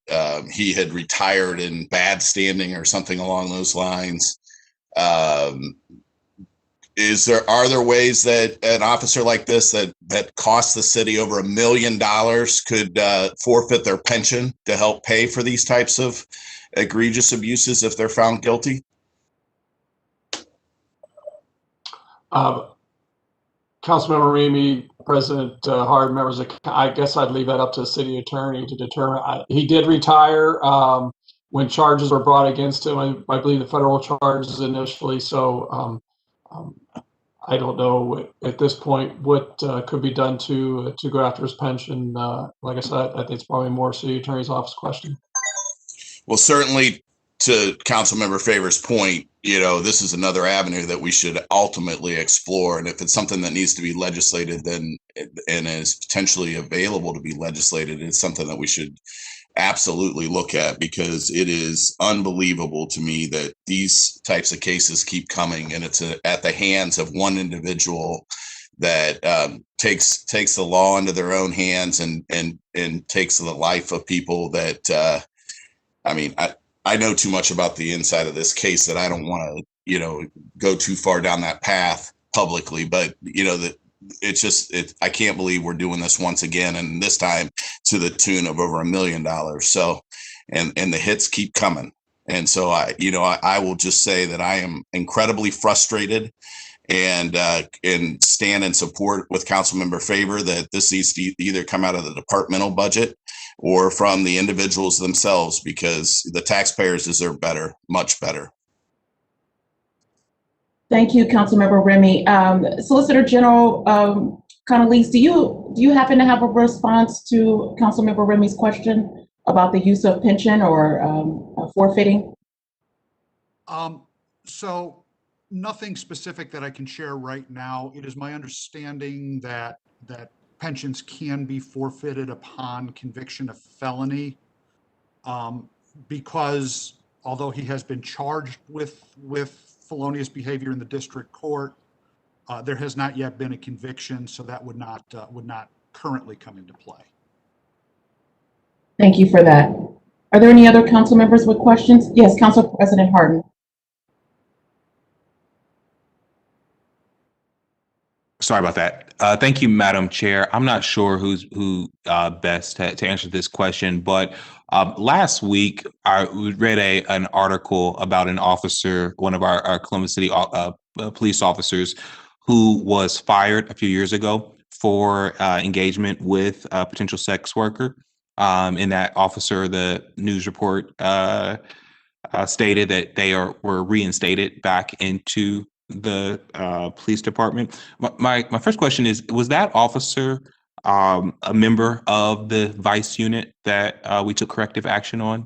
he had retired in bad standing or something along those lines. Are there ways that an officer like this that costs the city over $1 million could forfeit their pension to help pay for these types of egregious abuses if they're found guilty? Councilmember Remy, President Hard, members, I guess I'd leave that up to the city attorney to determine. He did retire when charges were brought against him. I believe the federal charges initially. So I don't know at this point what could be done to go after his pension. Like I said, I think it's probably more city attorney's office question. Well, certainly to Councilmember Favor's point, you know, this is another avenue that we should ultimately explore. And if it's something that needs to be legislated, then and is potentially available to be legislated, it's something that we should absolutely look at, because it is unbelievable to me that these types of cases keep coming, and it's at the hands of one individual that takes the law into their own hands and takes the life of people that I mean, I know too much about the inside of this case that I don't want to, you know, go too far down that path publicly, but you know, that it's just, I can't believe we're doing this once again, and this time to the tune of over $1 million. So, and the hits keep coming. And so I will just say that I am incredibly frustrated and stand in support with Councilmember Favor that this needs to either come out of the departmental budget or from the individuals themselves, because the taxpayers deserve better, much better. Thank you, Councilmember Remy. Solicitor General Connollyse, do you happen to have a response to Councilmember Remy's question about the use of pension or forfeiting? So nothing specific that I can share right now. It is my understanding that pensions can be forfeited upon conviction of felony, because although he has been charged with felonious behavior in the district court, there has not yet been a conviction, so that would not currently come into play. Thank you for that. Are there any other council members with questions? Yes, Council President Harden. Sorry about that. Thank you, Madam Chair. I'm not sure who best to answer this question, but last week I read an article about an officer, one of our Columbus City police officers, who was fired a few years ago for engagement with a potential sex worker. And that officer, the news report stated that they were reinstated back into the police department. My first question is, was that officer a member of the vice unit that we took corrective action on?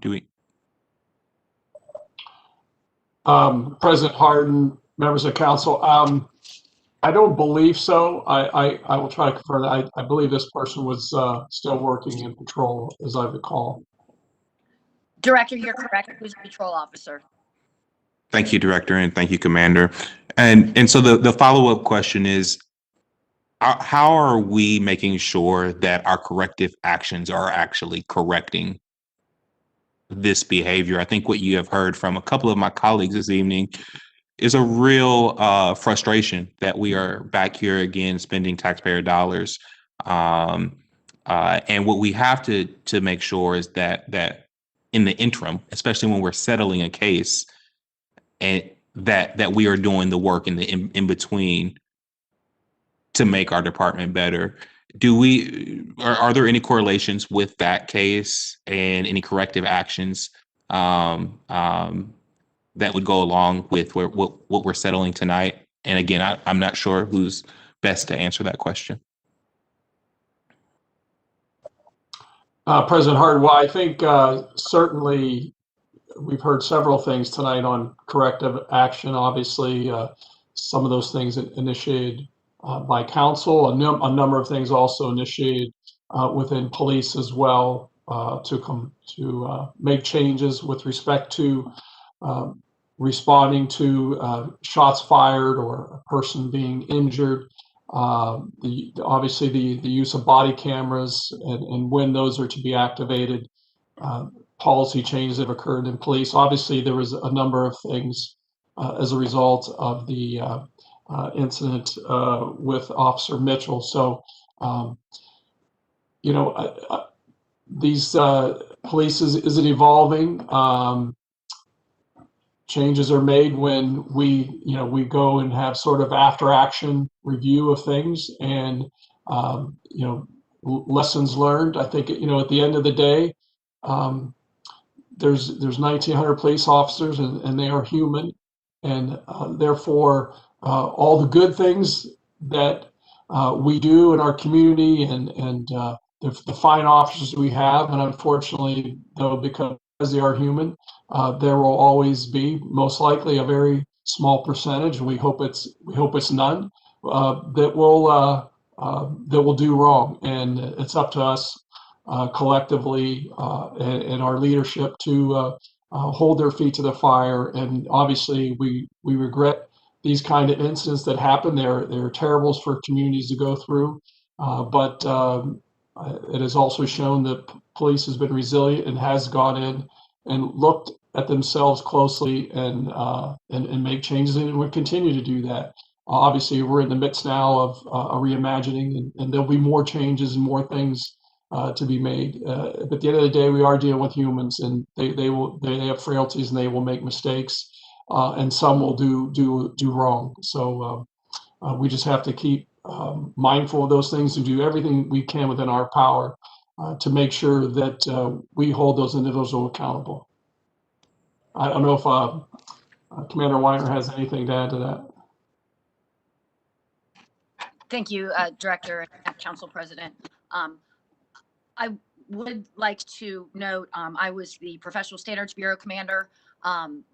President Harden, members of council, I don't believe so. I will try to confirm that. I believe this person was still working in patrol, as I recall. Director, you're correct. He was a patrol officer. Thank you, Director, and thank you, Commander. And so the follow-up question is, how are we making sure that our corrective actions are actually correcting this behavior? I think what you have heard from a couple of my colleagues this evening is a real frustration that we are back here again spending taxpayer dollars. And what we have to make sure is that in the interim, especially when we're settling a case, and that we are doing the work in the in between to make our department better. Are there any correlations with that case and any corrective actions that would go along with what we're settling tonight? And again, I'm not sure who's best to answer that question. President Harden, well, I think certainly we've heard several things tonight on corrective action. Obviously, some of those things initiated by council, a number of things also initiated within police as well to make changes with respect to responding to shots fired or a person being injured. Obviously the use of body cameras and when those are to be activated, policy changes that have occurred in police. Obviously, there was a number of things as a result of the incident with Officer Mitchell. So, these police is it evolving? Changes are made when we go and have sort of after action review of things and lessons learned. I think at the end of the day, there's 1,900 police officers and they are human, and therefore all the good things that we do in our community and the fine officers we have, and unfortunately though, because they are human, there will always be most likely a very small percentage, and we hope it's none, that will do wrong, and it's up to us collectively and our leadership to hold their feet to the fire. And obviously we regret these kind of incidents that happen. They're terrible for communities to go through, but it has also shown that police has been resilient and has gone in and looked at themselves closely and make changes, and would continue to do that. Obviously, we're in the midst now of a reimagining, and there'll be more changes and more things to be made. But at the end of the day, we are dealing with humans, and they have frailties and they will make mistakes, and some will do wrong. So we just have to keep mindful of those things and do everything we can within our power to make sure that we hold those individuals accountable. I don't know if Commander Weiner has anything to add to that. Thank you, Director and Council President. I would like to note, I was the Professional Standards Bureau commander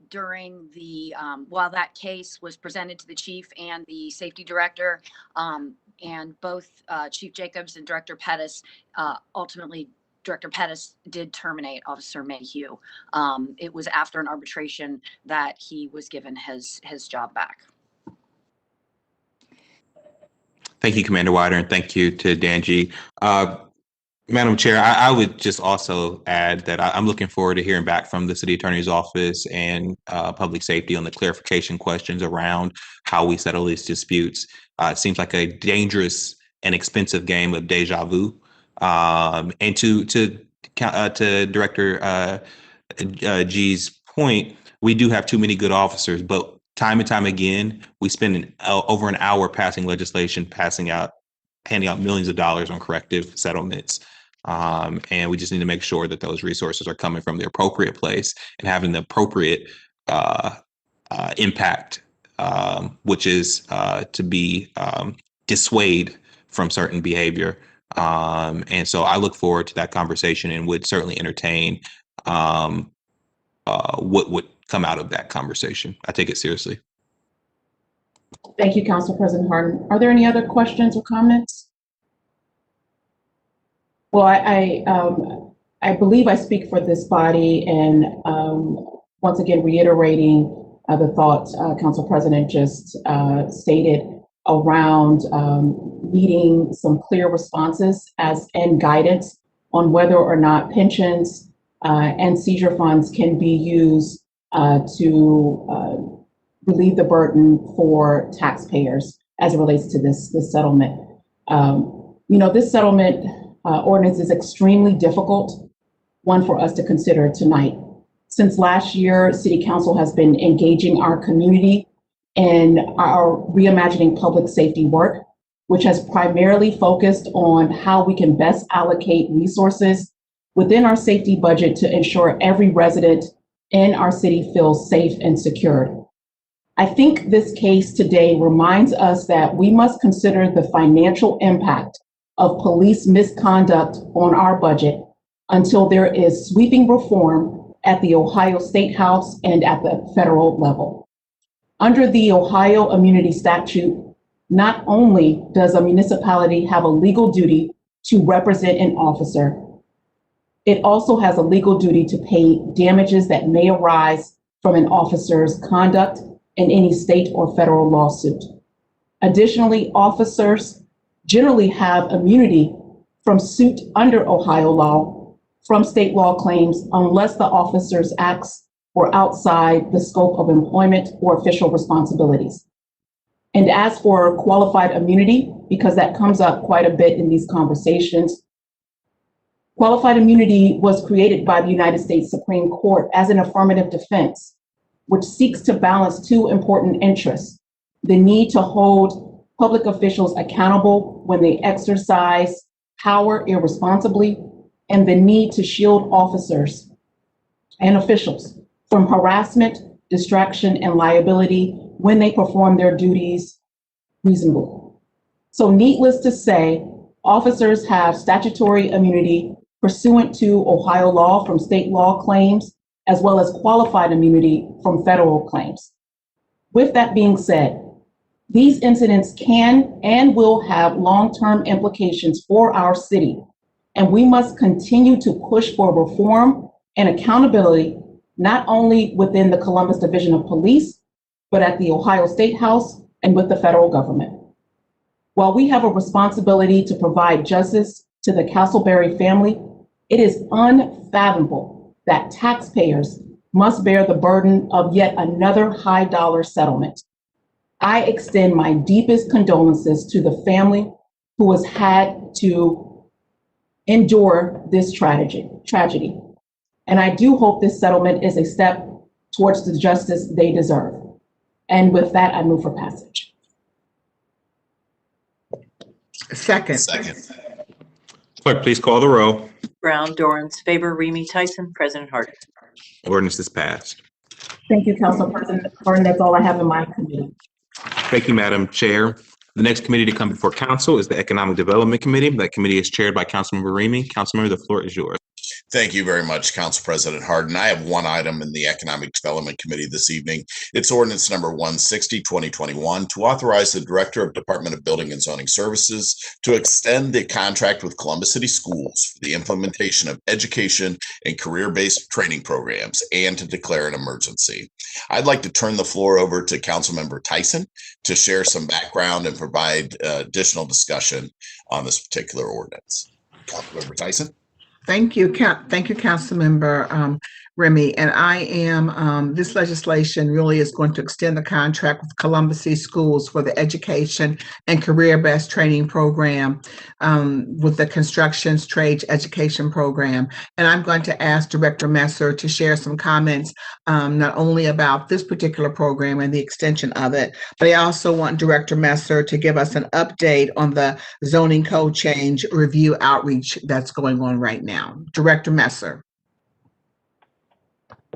during the, while that case was presented to the chief and the safety director, and both Chief Jacobs and Director Pettis, ultimately Director Pettis did terminate Officer Mayhew. It was after an arbitration that he was given his job back. Thank you, Commander Wider, and thank you to Danji. Madam Chair, I would just also add that I'm looking forward to hearing back from the City Attorney's Office and Public Safety on the clarification questions around how we settle these disputes. It seems like a dangerous and expensive game of deja vu. And to Director G's point, we do have too many good officers, but time and time again, we spend over an hour passing legislation, handing out millions of dollars on corrective settlements. And we just need to make sure that those resources are coming from the appropriate place and having the appropriate impact, which is to be dissuade from certain behavior. And so I look forward to that conversation and would certainly entertain what would come out of that conversation. I take it seriously. Thank you, Council President Harden. Are there any other questions or comments? Well, I believe I speak for this body and once again reiterating the thoughts Council President just stated around needing some clear responses and guidance on whether or not pensions and seizure funds can be used to relieve the burden for taxpayers as it relates to this settlement. This settlement ordinance is extremely difficult, one for us to consider tonight. Since last year, City Council has been engaging our community in our reimagining public safety work, which has primarily focused on how we can best allocate resources within our safety budget to ensure every resident in our city feels safe and secure. I think this case today reminds us that we must consider the financial impact of police misconduct on our budget until there is sweeping reform at the Ohio State House and at the federal level. Under the Ohio Immunity Statute, not only does a municipality have a legal duty to represent an officer, it also has a legal duty to pay damages that may arise from an officer's conduct in any state or federal lawsuit. Additionally, officers generally have immunity from suit under Ohio law from state law claims unless the officer's acts were outside the scope of employment or official responsibilities. And as for qualified immunity, because that comes up quite a bit in these conversations, qualified immunity was created by the United States Supreme Court as an affirmative defense, which seeks to balance two important interests: the need to hold public officials accountable when they exercise power irresponsibly, and the need to shield officers and officials from harassment, distraction, and liability when they perform their duties reasonably. So needless to say, officers have statutory immunity pursuant to Ohio law from state law claims, as well as qualified immunity from federal claims. With that being said, these incidents can and will have long-term implications for our city, and we must continue to push for reform and accountability, not only within the Columbus Division of Police, but at the Ohio State House and with the federal government. While we have a responsibility to provide justice to the Castleberry family, it is unfathomable that taxpayers must bear the burden of yet another high-dollar settlement. I extend my deepest condolences to the family who has had to endure this tragedy. And I do hope this settlement is a step towards the justice they deserve. And with that, I move for passage. Second. Clerk, please call the row. Brown, Dorans, favor, Remy Tyson, President Harden. Ordinance is passed. Thank you, Council President Harden. That's all I have in my committee. Thank you, Madam Chair. The next committee to come before council is the Economic Development Committee. That committee is chaired by Councilmember Remy. Councilmember, the floor is yours. Thank you very much, Council President Harden. I have one item in the Economic Development Committee this evening. It's ordinance number 160, 2021, to authorize the Director of Department of Building and Zoning Services to extend the contract with Columbus City Schools for the implementation of education and career-based training programs and to declare an emergency. I'd like to turn the floor over to Councilmember Tyson to share some background and provide additional discussion on this particular ordinance. Councilmember Tyson. Thank you, Councilmember Remy. And I am, this legislation really is going to extend the contract with Columbus City Schools for the education and career-based training program with the constructions trades education program. And I'm going to ask Director Messer to share some comments not only about this particular program and the extension of it, but I also want Director Messer to give us an update on the zoning code change review outreach that's going on right now. Director Messer.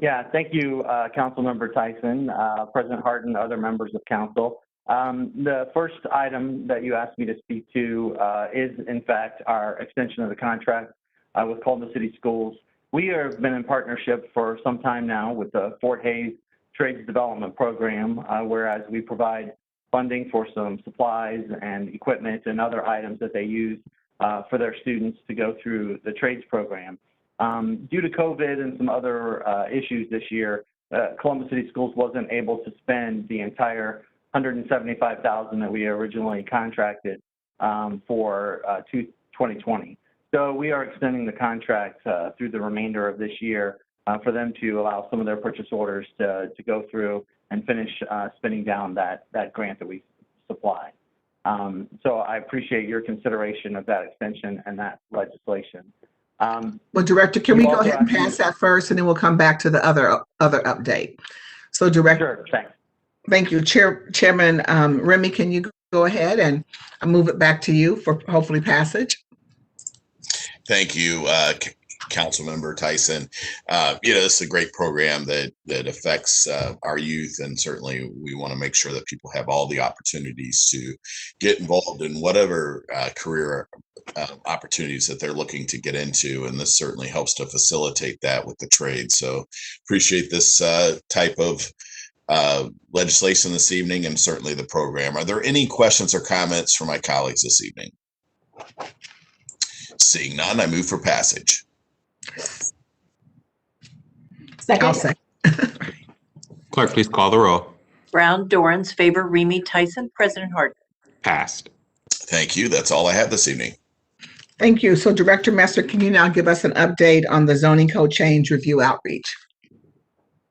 Yeah, thank you, Councilmember Tyson, President Harden, other members of council. The first item that you asked me to speak to is, in fact, our extension of the contract with Columbus City Schools. We have been in partnership for some time now with the Fort Hays Trades Development Program, whereas we provide funding for some supplies and equipment and other items that they use for their students to go through the trades program. Due to COVID and some other issues this year, Columbus City Schools wasn't able to spend the entire $175,000 that we originally contracted for 2020. So we are extending the contract through the remainder of this year for them to allow some of their purchase orders to go through and finish spending down that grant that we supply. So I appreciate your consideration of that extension and that legislation. Well, Director, can we go ahead and pass that first, and then we'll come back to the other update? So, Director. Sure, thanks. Thank you, Chairman Remy. Can you go ahead and move it back to you for hopefully passage? Thank you, Councilmember Tyson. This is a great program that affects our youth, and certainly we want to make sure that people have all the opportunities to get involved in whatever career opportunities that they're looking to get into, and this certainly helps to facilitate that with the trade. So appreciate this type of legislation this evening, and certainly the program. Are there any questions or comments from my colleagues this evening? Seeing none, I move for passage. Second. Clerk, please call the roll. Brown, Dorans, favor, Remy, Tyson, President Harden. Passed. Thank you. That's all I have this evening. Thank you. So, Director Messer, can you now give us an update on the zoning code change review outreach?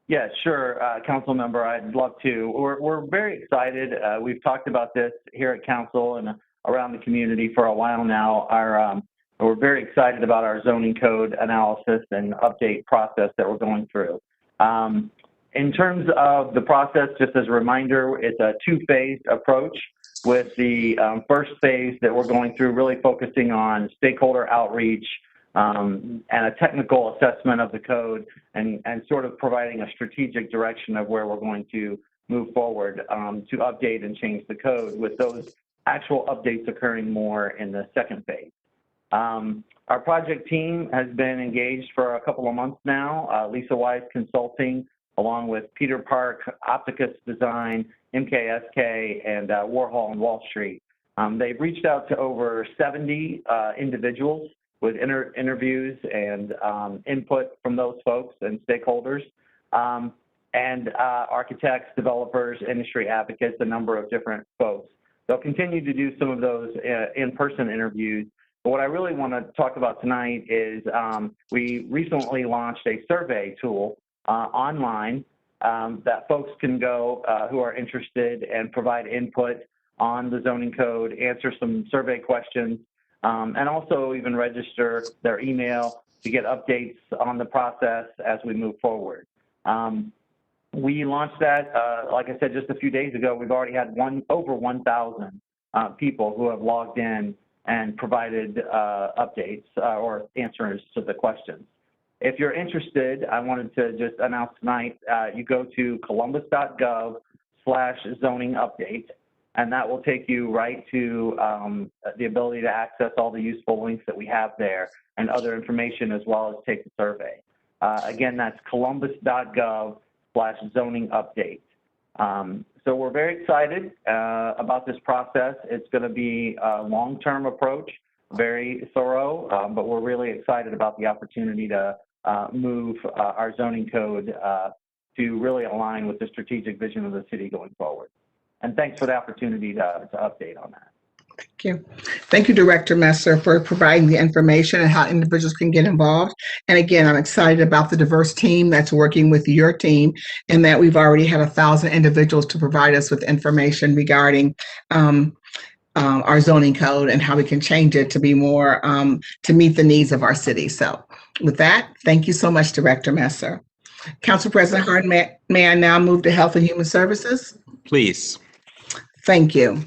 Yeah, sure, Council Member, I'd love to. We're very excited. We've talked about this here at Council and around the community for a while now. We're very excited about our zoning code analysis and update process that we're going through. In terms of the process, just as a reminder, it's a two-phased approach, with the first phase that we're going through really focusing on stakeholder outreach and a technical assessment of the code and sort of providing a strategic direction of where we're going to move forward to update and change the code, with those actual updates occurring more in the second phase. Our project team has been engaged for a couple of months now. Lisa Wise Consulting, along with Peter Park, Opticus Design, MKSK, and Warhol and Wall Street. They've reached out to over 70 individuals with interviews and input from those folks and stakeholders, and architects, developers, industry advocates, a number of different folks. They'll continue to do some of those in-person interviews. But what I really want to talk about tonight is we recently launched a survey tool online that folks can go who are interested and provide input on the zoning code, answer some survey questions, and also even register their email to get updates on the process as we move forward. We launched that, like I said, just a few days ago. We've already had over 1,000 people who have logged in and provided updates or answers to the questions. If you're interested, I wanted to just announce tonight, you go to columbus.gov/zoning update, and that will take you right to the ability to access all the useful links that we have there and other information, as well as take the survey. Again, that's columbus.gov/zoning update. So we're very excited about this process. It's going to be a long-term approach, very thorough, but we're really excited about the opportunity to move our zoning code to really align with the strategic vision of the city going forward. And thanks for the opportunity to update on that. Thank you. Thank you, Director Messer, for providing the information and how individuals can get involved. And again, I'm excited about the diverse team that's working with your team, and that we've already had 1,000 individuals to provide us with information regarding our zoning code and how we can change it to be more, to meet the needs of our city. So with that, thank you so much, Director Messer. Council President Harden, may I now move to Health and Human Services? Please. Thank you.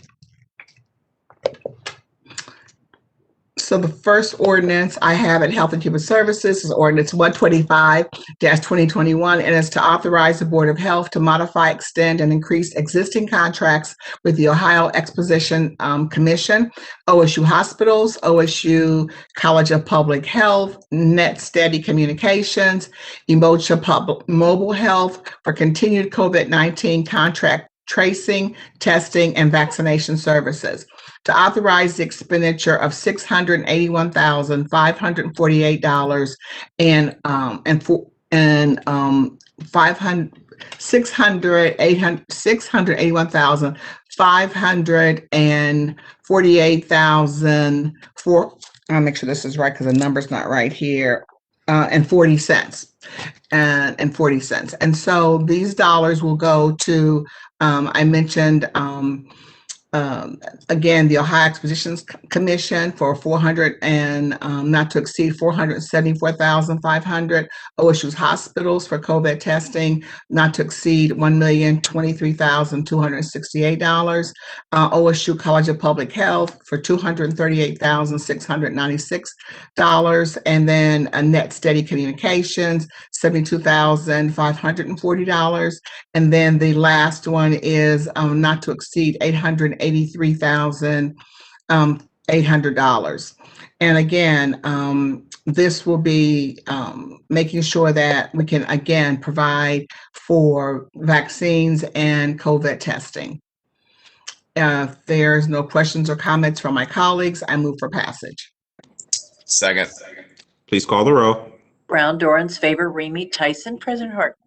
So the first ordinance I have at Health and Human Services is Ordinance 125-2021, and it's to authorize the Board of Health to modify, extend, and increase existing contracts with the Ohio Exposition Commission, OSU Hospitals, OSU College of Public Health, Net Steady Communications, Emocha Mobile Health for continued COVID-19 contract tracing, testing, and vaccination services, to authorize the expenditure of $681,548 and $681,548,000 for, I'll make sure this is right because the number's not right here, and 40 cents. And 40 cents. And so these dollars will go to, I mentioned, again, the Ohio Exposition Commission for 400 and not to exceed 474,500. OSU's hospitals for COVID testing, not to exceed $1,023,268. OSU College of Public Health for $238,696. And then Net Steady Communications, $72,540. And then the last one is not to exceed $883,800. And again, this will be making sure that we can again provide for vaccines and COVID testing. If there's no questions or comments from my colleagues, I move for passage. Second. Please call the row. Brown, Dorans, favor, Remy, Tyson, President Harden.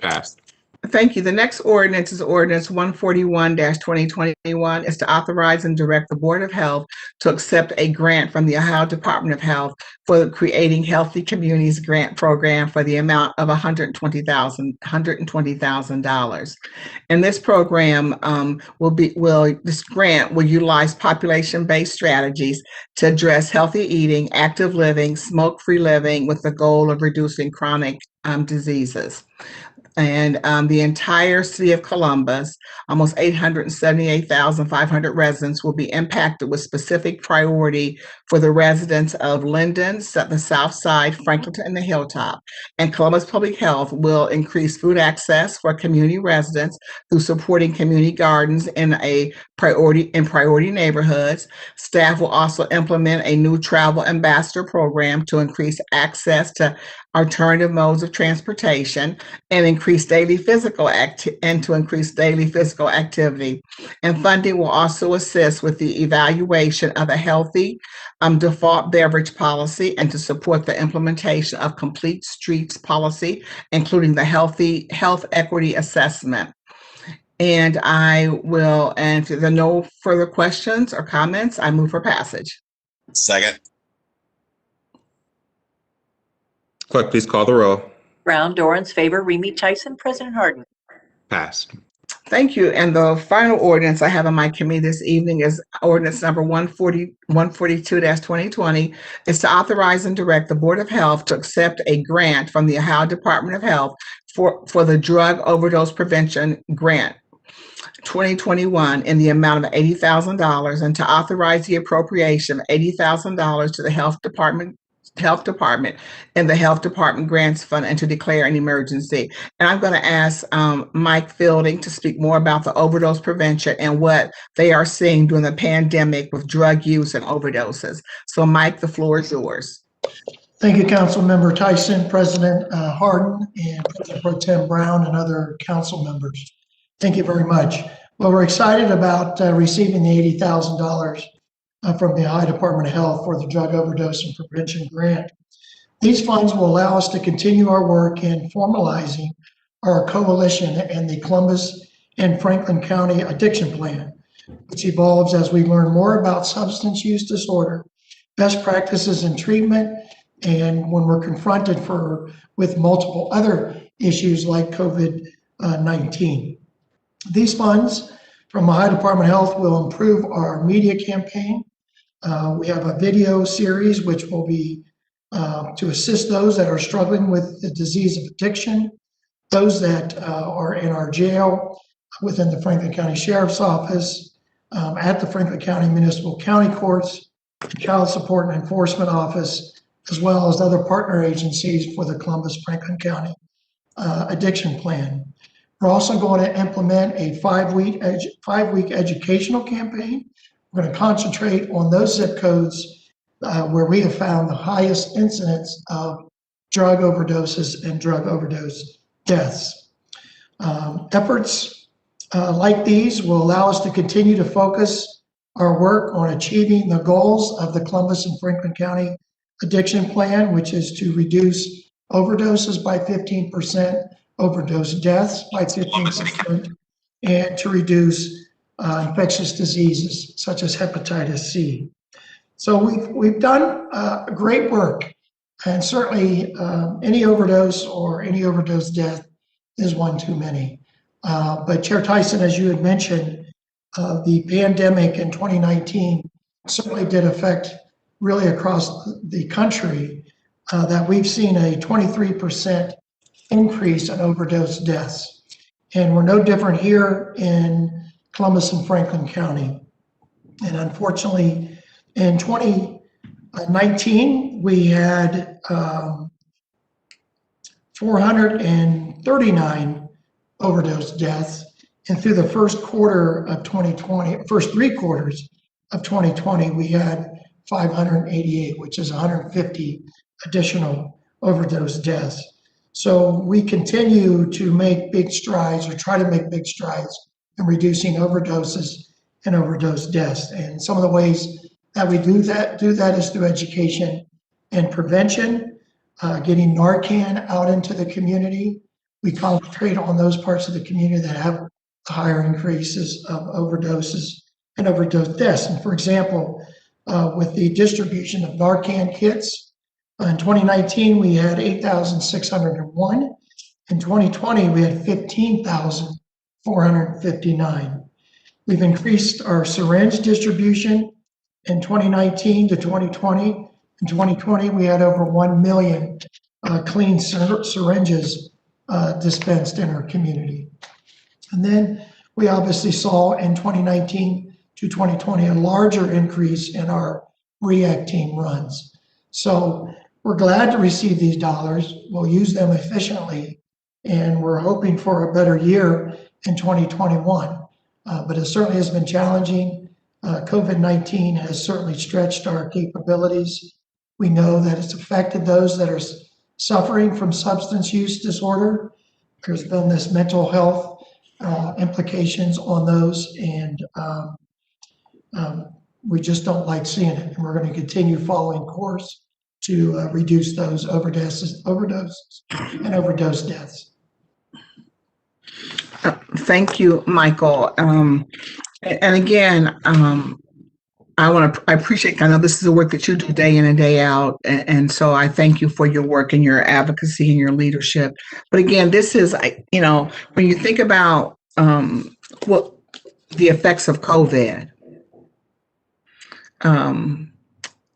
Passed. Thank you. The next ordinance is Ordinance 141-2021. Is to authorize and direct the Board of Health to accept a grant from the Ohio Department of Health for the Creating Healthy Communities Grant Program for the amount of $120,000. And this program this grant will utilize population-based strategies to address healthy eating, active living, smoke-free living with the goal of reducing chronic diseases. And the entire city of Columbus, almost 878,500 residents, will be impacted with specific priority for the residents of Linden, the South Side, Franklinton, and the Hilltop. And Columbus Public Health will increase food access for community residents through supporting community gardens in priority neighborhoods. Staff will also implement a new travel ambassador program to increase access to alternative modes of transportation and increase daily physical activity. And funding will also assist with the evaluation of a healthy default beverage policy and to support the implementation of complete streets policy, including the health equity assessment. And and if there are no further questions or comments, I move for passage. Second. Clerk, please call the row. Brown, Dorans, favor, Remy, Tyson, President Harden. Passed. Thank you. And the final ordinance I have on my committee this evening is ordinance number 142-2020. Is to authorize and direct the Board of Health to accept a grant from the Ohio Department of Health for the Drug Overdose Prevention Grant 2021 in the amount of $80,000, and to authorize the appropriation of $80,000 to the Health Department's Department and the Health Department Grants Fund and to declare an emergency. And I'm going to ask Mike Fielding to speak more about the overdose prevention and what they are seeing during the pandemic with drug use and overdoses. So Mike, the floor is yours. Thank you, Councilmember Tyson, President Harden, and President Pro Tem Brown, and other council members. Thank you very much. Well, we're excited about receiving the $80,000 from the Ohio Department of Health for the Drug Overdose and Prevention Grant. These funds will allow us to continue our work in formalizing our coalition and the Columbus and Franklin County Addiction Plan, which evolves as we learn more about substance use disorder, best practices in treatment, and when we're confronted with multiple other issues like COVID-19. These funds from Ohio Department of Health will improve our media campaign. We have a video series which will be to assist those that are struggling with the disease of addiction, those that are in our jail within the Franklin County Sheriff's Office, at the Franklin County Municipal County Courts, Child Support and Enforcement Office, as well as other partner agencies for the Columbus Franklin County Addiction Plan. We're also going to implement a five-week educational campaign. We're going to concentrate on those zip codes where we have found the highest incidence of drug overdoses and drug overdose deaths. Efforts like these will allow us to continue to focus our work on achieving the goals of the Columbus and Franklin County Addiction Plan, which is to reduce overdoses by 15%, overdose deaths by 15%, and to reduce infectious diseases such as hepatitis C. So we've done great work, and certainly any overdose or any overdose death is one too many. But Chair Tyson, as you had mentioned, the pandemic in 2019 certainly did affect really across the country, that we've seen a 23% increase in overdose deaths. And we're no different here in Columbus and Franklin County. And unfortunately, in 2019, we had 439 overdose deaths. And through the first quarter of 2020, first 3 quarters of 2020, we had 588, which is 150 additional overdose deaths. So we continue to make big strides, or try to make big strides, in reducing overdoses and overdose deaths. And some of the ways that we do that is through education and prevention, getting Narcan out into the community. We concentrate on those parts of the community that have higher increases of overdoses and overdose deaths. And for example, with the distribution of Narcan kits, in 2019, we had 8,601. In 2020, we had 15,459. We've increased our syringe distribution in 2019 to 2020. In 2020, we had over 1 million clean syringes dispensed in our community. And then we obviously saw in 2019 to 2020 a larger increase in our REACT team runs. So we're glad to receive these dollars. We'll use them efficiently, and we're hoping for a better year in 2021. But it certainly has been challenging. COVID-19 has certainly stretched our capabilities. We know that it's affected those that are suffering from substance use disorder. There's been this mental health implications on those, and we just don't like seeing it. And we're going to continue following course to reduce those overdoses and overdose deaths. Thank you, Michael. And again, I appreciate, I know this is the work that you do day in and day out. And so I thank you for your work and your advocacy and your leadership. But again, this is, when you think about what the effects of COVID,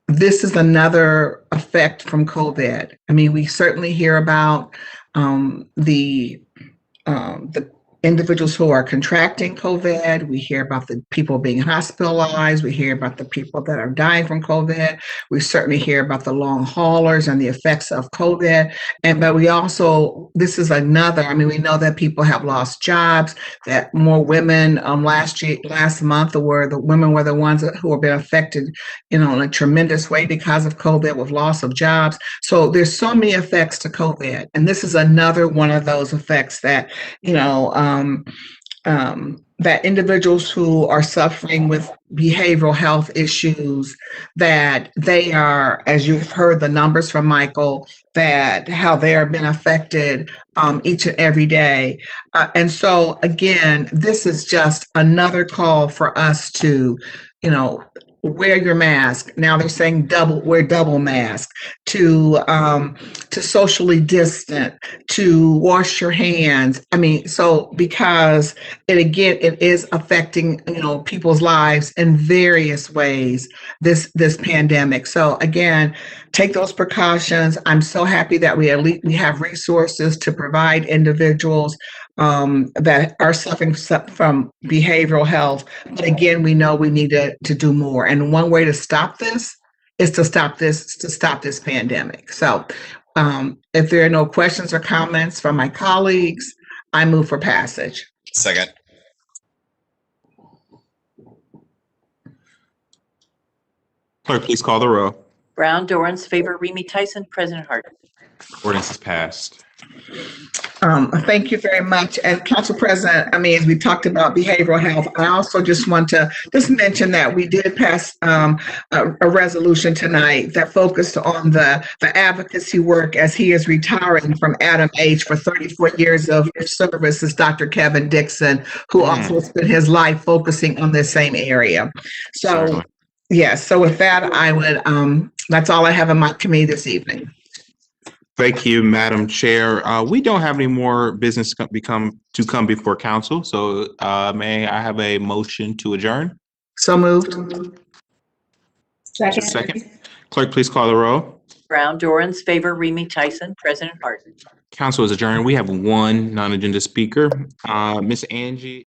this is another effect from COVID. I mean, we certainly hear about the individuals who are contracting COVID. We hear about the people being hospitalized. We hear about the people that are dying from COVID. We certainly hear about the long haulers and the effects of COVID. But we also, this is another, I mean, we know that people have lost jobs, that more women last month were the women were the ones who have been affected, in a tremendous way because of COVID with loss of jobs. So there's so many effects to COVID. And this is another one of those effects that, that individuals who are suffering with behavioral health issues, that they are, as you've heard the numbers from Michael, that how they are being affected each and every day. And so again, this is just another call for us to, wear your mask. Now they're saying wear double mask, to socially distant, to wash your hands. I mean, so because it is affecting, people's lives in various ways, this pandemic. So again, take those precautions. I'm so happy that we have resources to provide individuals that are suffering from behavioral health. But again, we know we need to do more. And one way to stop this is to stop this pandemic. So if there are no questions or comments from my colleagues, I move for passage. Second. Clerk, please call the row. Brown, Dorans, favor, Remy Tyson, President Harden. Ordinance is passed. Thank you very much. And Council President, as we talked about behavioral health, I also just want to mention that we did pass a resolution tonight that focused on the advocacy work as he is retiring from Adam H. for 34 years of service as Dr. Kevin Dixon, who also spent his life focusing on this same area. So, yes, so with that, I would, that's all I have in my committee this evening. Thank you, Madam Chair. We don't have any more business to come before council. So may I have a motion to adjourn? So moved. Second. Clerk, please call the row. Brown, Dorans, favor, Remy Tyson, President Harden. Council is adjourned. We have one non-agenda speaker, Miss Angie.